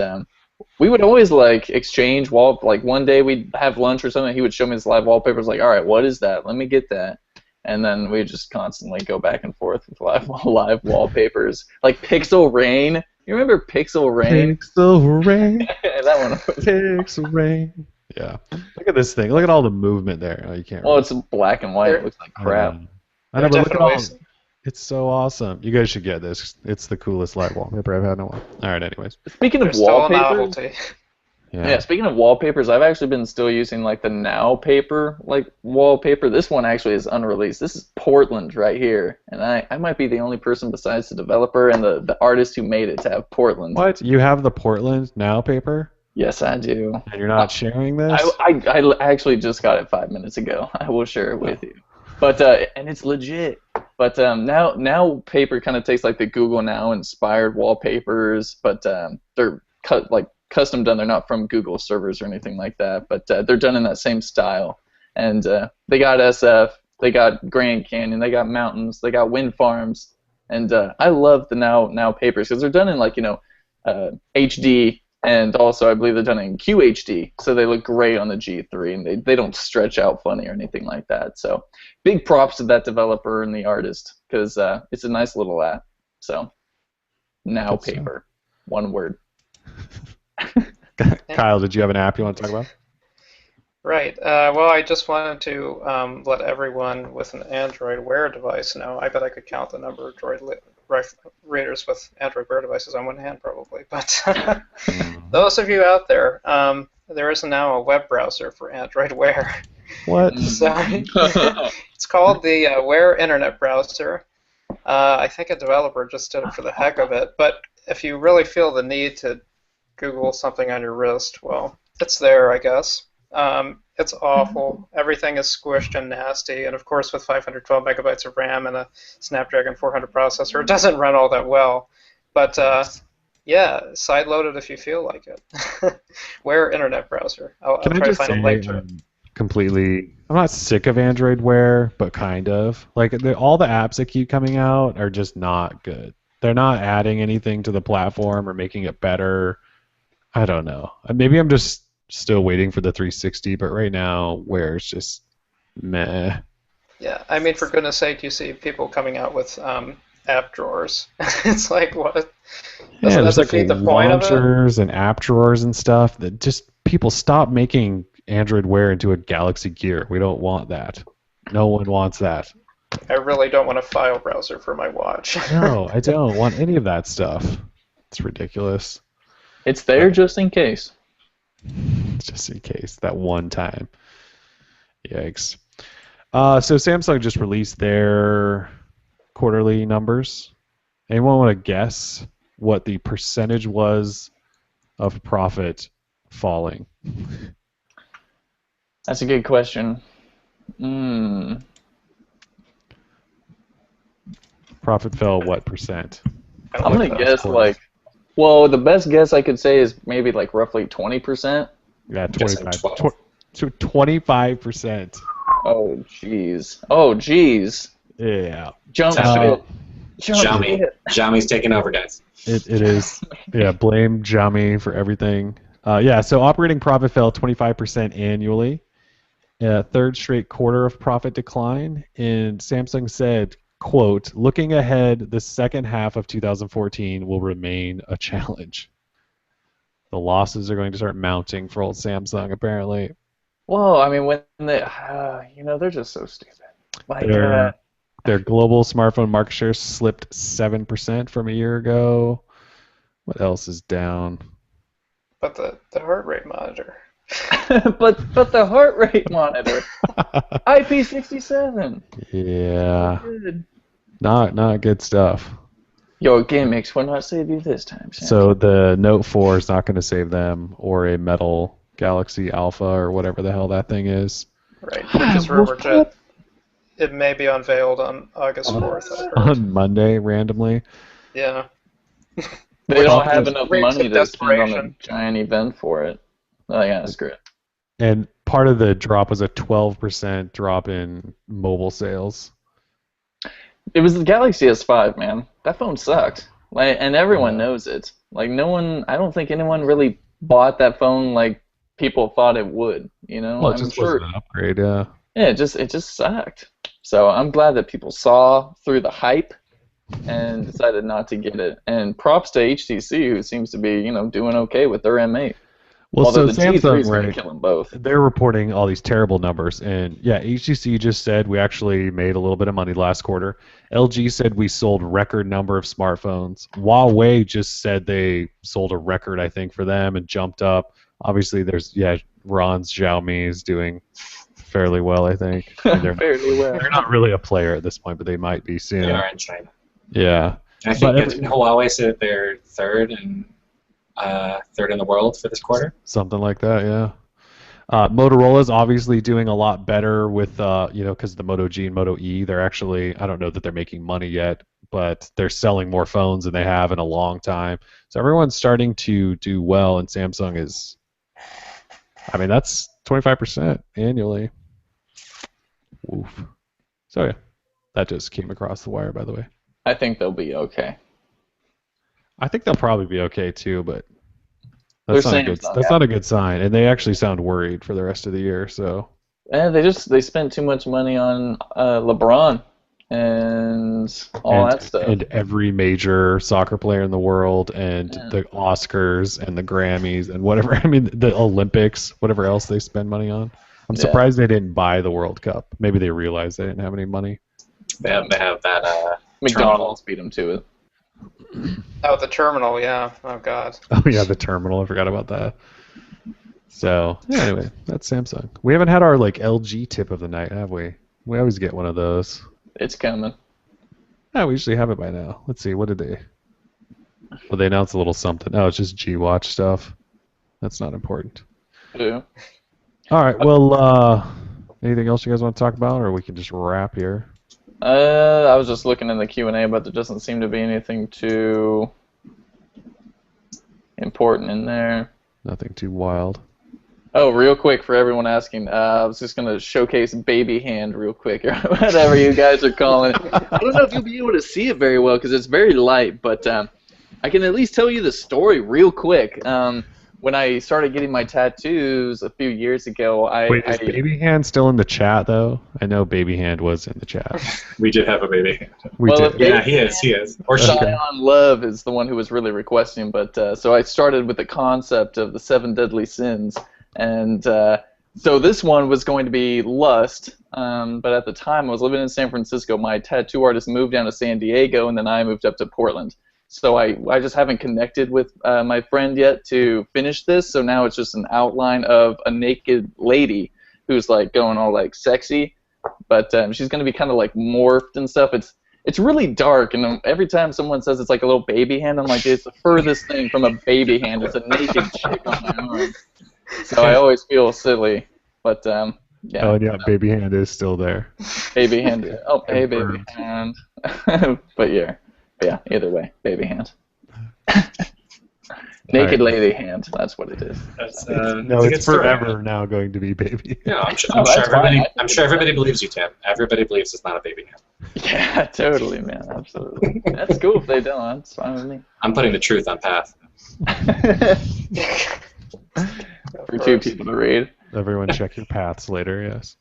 we would always exchange one day we'd have lunch or something. He would show me this live wallpaper. Like, all right, what is that? Let me get that. And then we just constantly go back and forth with live wallpapers, like Pixel Rain. You remember Pixel Rain? Pixel Rain. That one. Pixel Rain. Yeah. Look at this thing. Look at all the movement there. Oh, you can't. Well, really- it's black and white. It looks like crap. I know, but look at all. Definitely. It's so awesome. You guys should get this. It's the coolest live wallpaper I've had in a while. All right. Anyways. Speaking of There's still a wallpapers, novelty. yeah. Speaking of wallpapers, I've actually been still using the Now paper wallpaper. This one actually is unreleased. This is Portland right here, and I might be the only person besides the developer and the artist who made it to have Portland. What? You have the Portland Now paper, Yes, I do. and you're not sharing this? I actually just got it 5 minutes ago. I will share it with you. But and it's legit. But now paper kind of takes the Google Now inspired wallpapers, but they're custom done. They're not from Google servers or anything like that. But they're done in that same style. And they got SF, they got Grand Canyon, they got mountains, they got wind farms. And I love the now papers because they're done in HD. And also, I believe they're done in QHD, so they look great on the G3, and they don't stretch out funny or anything like that. So, big props to that developer and the artist, because it's a nice little app. So, Now Good stuff. paper, one word. Kyle, did you have an app you want to talk about? Right. Well, I just wanted to let everyone with an Android Wear device know. I bet I could count the number of Droid readers with Android Wear devices on one hand, probably. But those of you out there, there is now a web browser for Android Wear. What? So it's called the Wear Internet Browser. I think a developer just did it for the heck of it. But if you really feel the need to Google something on your wrist, well, it's there, I guess. It's awful. Everything is squished and nasty, and of course with 512 megabytes of RAM and a Snapdragon 400 processor, it doesn't run all that well. But yeah, sideload it if you feel like it. Wear Internet Browser. I'll Can I try to just find say a link to it. I'm not sick of Android Wear, but kind of. All the apps that keep coming out are just not good. They're not adding anything to the platform or making it better. I don't know. Maybe I'm just still waiting for the 360, but right now, Wear is just meh. Yeah, I mean, for goodness sake, you see people coming out with app drawers. It's like, what? Yeah, Doesn't there's that defeat the point of it? launchers and app drawers and stuff that just people stop making Android Wear into a Galaxy Gear. We don't want that. No one wants that. I really don't want a file browser for my watch. No, I don't want any of that stuff. It's ridiculous. It's there just in case. Just in case, that one time. Yikes. So Samsung just released their quarterly numbers. Anyone want to guess what the percentage was of profit falling? That's a good question. Profit fell what percent? I'm going to guess well, the best guess I could say is maybe like roughly 20%. Yeah, Guessing 25. So 25%. Oh, jeez. Yeah. Jump Sounds ship. Jami's taking over, guys. It is. Yeah, blame Xiaomi for everything. So operating profit fell 25% annually. Third straight quarter of profit decline. And Samsung said, quote, looking ahead, the second half of 2014 will remain a challenge. The losses are going to start mounting for old Samsung, apparently. Well, I mean, when they, they're just so stupid. Like, their global smartphone market share slipped 7% from a year ago. What else is down? But the heart rate monitor. but the heart rate monitor, IP67. Yeah, Good. not good stuff. Your gimmicks will not save you this time, Sam. So the Note 4 is not going to save them, or a Metal Galaxy Alpha, or whatever the hell that thing is. Right, which is rumored to. It may be unveiled on August 4th. I heard. On Monday, randomly. Yeah. They don't have enough Rates money of to spend on a desperation. giant event for it. Oh, yeah, screw it. And part of the drop was a 12% drop in mobile sales. It was the Galaxy S5, man. That phone sucked. And everyone knows it. I don't think anyone really bought that phone like people thought it would, Well, it just wasn't an upgrade, yeah. Yeah, it just sucked. So I'm glad that people saw through the hype and decided not to get it. And props to HTC, who seems to be, doing okay with their M8. Well, Although so the G3 Samsung, is going to kill them both. they're reporting all these terrible numbers, and yeah, HTC just said we actually made a little bit of money last quarter. LG said we sold record number of smartphones. Huawei just said they sold a record, I think, for them and jumped up. Obviously, Ron's Xiaomi is doing fairly well, I think. Fairly well. They're not really a player at this point, but they might be soon. They are in China. Yeah. I think Huawei said they're third in the world for this quarter. Something like that, yeah. Motorola's obviously doing a lot better with, because the Moto G and Moto E, they're actually, I don't know that they're making money yet, but they're selling more phones than they have in a long time. So everyone's starting to do well, and Samsung is, that's 25% annually. Oof. So yeah, that just came across the wire, by the way. I think they'll be okay. I think they'll probably be okay too, but that's not a good sign. And they actually sound worried for the rest of the year. So they spent too much money on LeBron and that stuff, and every major soccer player in the world, and the Oscars and the Grammys and whatever. The Olympics, whatever else they spend money on. I'm surprised they didn't buy the World Cup. Maybe they realized they didn't have any money. They have that. McDonald's beat them to it. Oh, the terminal, yeah. Oh, God. Oh, yeah, the terminal. I forgot about that. So, anyway, that's Samsung. We haven't had our LG tip of the night, have we? We always get one of those. It's coming. Yeah, we usually have it by now. Let's see, what did they... Well, they announced a little something. Oh, it's just G-Watch stuff. That's not important. Yeah. All right, well, anything else you guys want to talk about, or we can just wrap here? I was just looking in the Q&A, but there doesn't seem to be anything too important in there. Nothing too wild. Oh, real quick for everyone asking, I was just going to showcase baby hand real quick, or whatever you guys are calling it. I don't know if you'll be able to see it very well because it's very light, but I can at least tell you the story real quick. When I started getting my tattoos a few years ago, is Baby Hand still in the chat, though? I know Baby Hand was in the chat. We did have a Baby Hand. We did. Yeah, he is. Or she. Zion Love is the one who was really requesting, but so I started with the concept of the 7 deadly sins, and So this one was going to be Lust, but at the time I was living in San Francisco. My tattoo artist moved down to San Diego, and then I moved up to Portland. So I just haven't connected with my friend yet to finish this. So now it's just an outline of a naked lady who's like going all like sexy, but she's going to be kind of like morphed and stuff. It's really dark, and every time someone says it's like a little baby hand, I'm like, it's the furthest thing from a baby hand. It's a naked chick on my arm. So I always feel silly, but yeah. Oh, and yeah, baby hand is still there. Baby hand. Oh, hey, baby hand. But yeah, either way, baby hand. Naked lady hand. That's what it is. No, it's forever now going to be baby. Yeah, I'm sure everybody believes you, Tim. Everybody believes it's not a baby hand. Yeah, totally, man. Absolutely. That's cool if they don't. That's fine with me. I'm putting the truth on path. For two people to read. Everyone check your paths later, yes.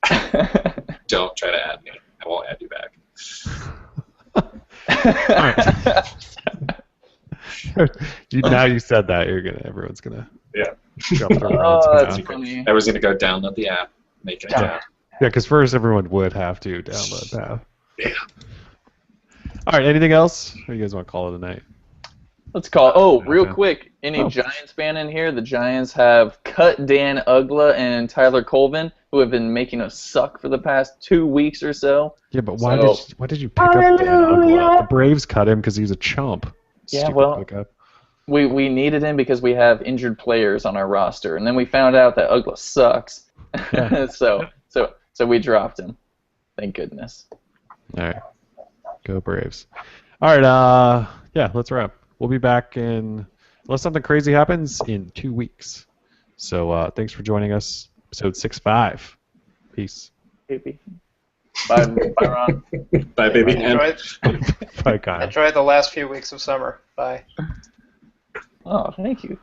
Don't try to add me. I won't add you back. Now you said that, everyone's gonna jump through. That's funny. Everyone's gonna go download the app, make an account. Yeah, because first everyone would have to download that. Yeah. All right, anything else? Or you guys want to call it a night? Let's call it. Oh, real quick. Any Giants fan in here? The Giants have cut Dan Ugla and Tyler Colvin, who have been making us suck for the past 2 weeks or so. Yeah, but why did you pick up Dan Ugla? The Braves cut him because he was a chump. Yeah, Stupid well, pickup. we needed him because we have injured players on our roster, and then we found out that Ugla sucks. Yeah. so we dropped him. Thank goodness. All right. Go Braves. All right, yeah, let's wrap. We'll be back unless something crazy happens, in 2 weeks. So thanks for joining us. Episode 65. Peace. Baby. Bye, Ron. Bye, baby. Bye, Kyle. Enjoy the last few weeks of summer. Bye. Oh, thank you.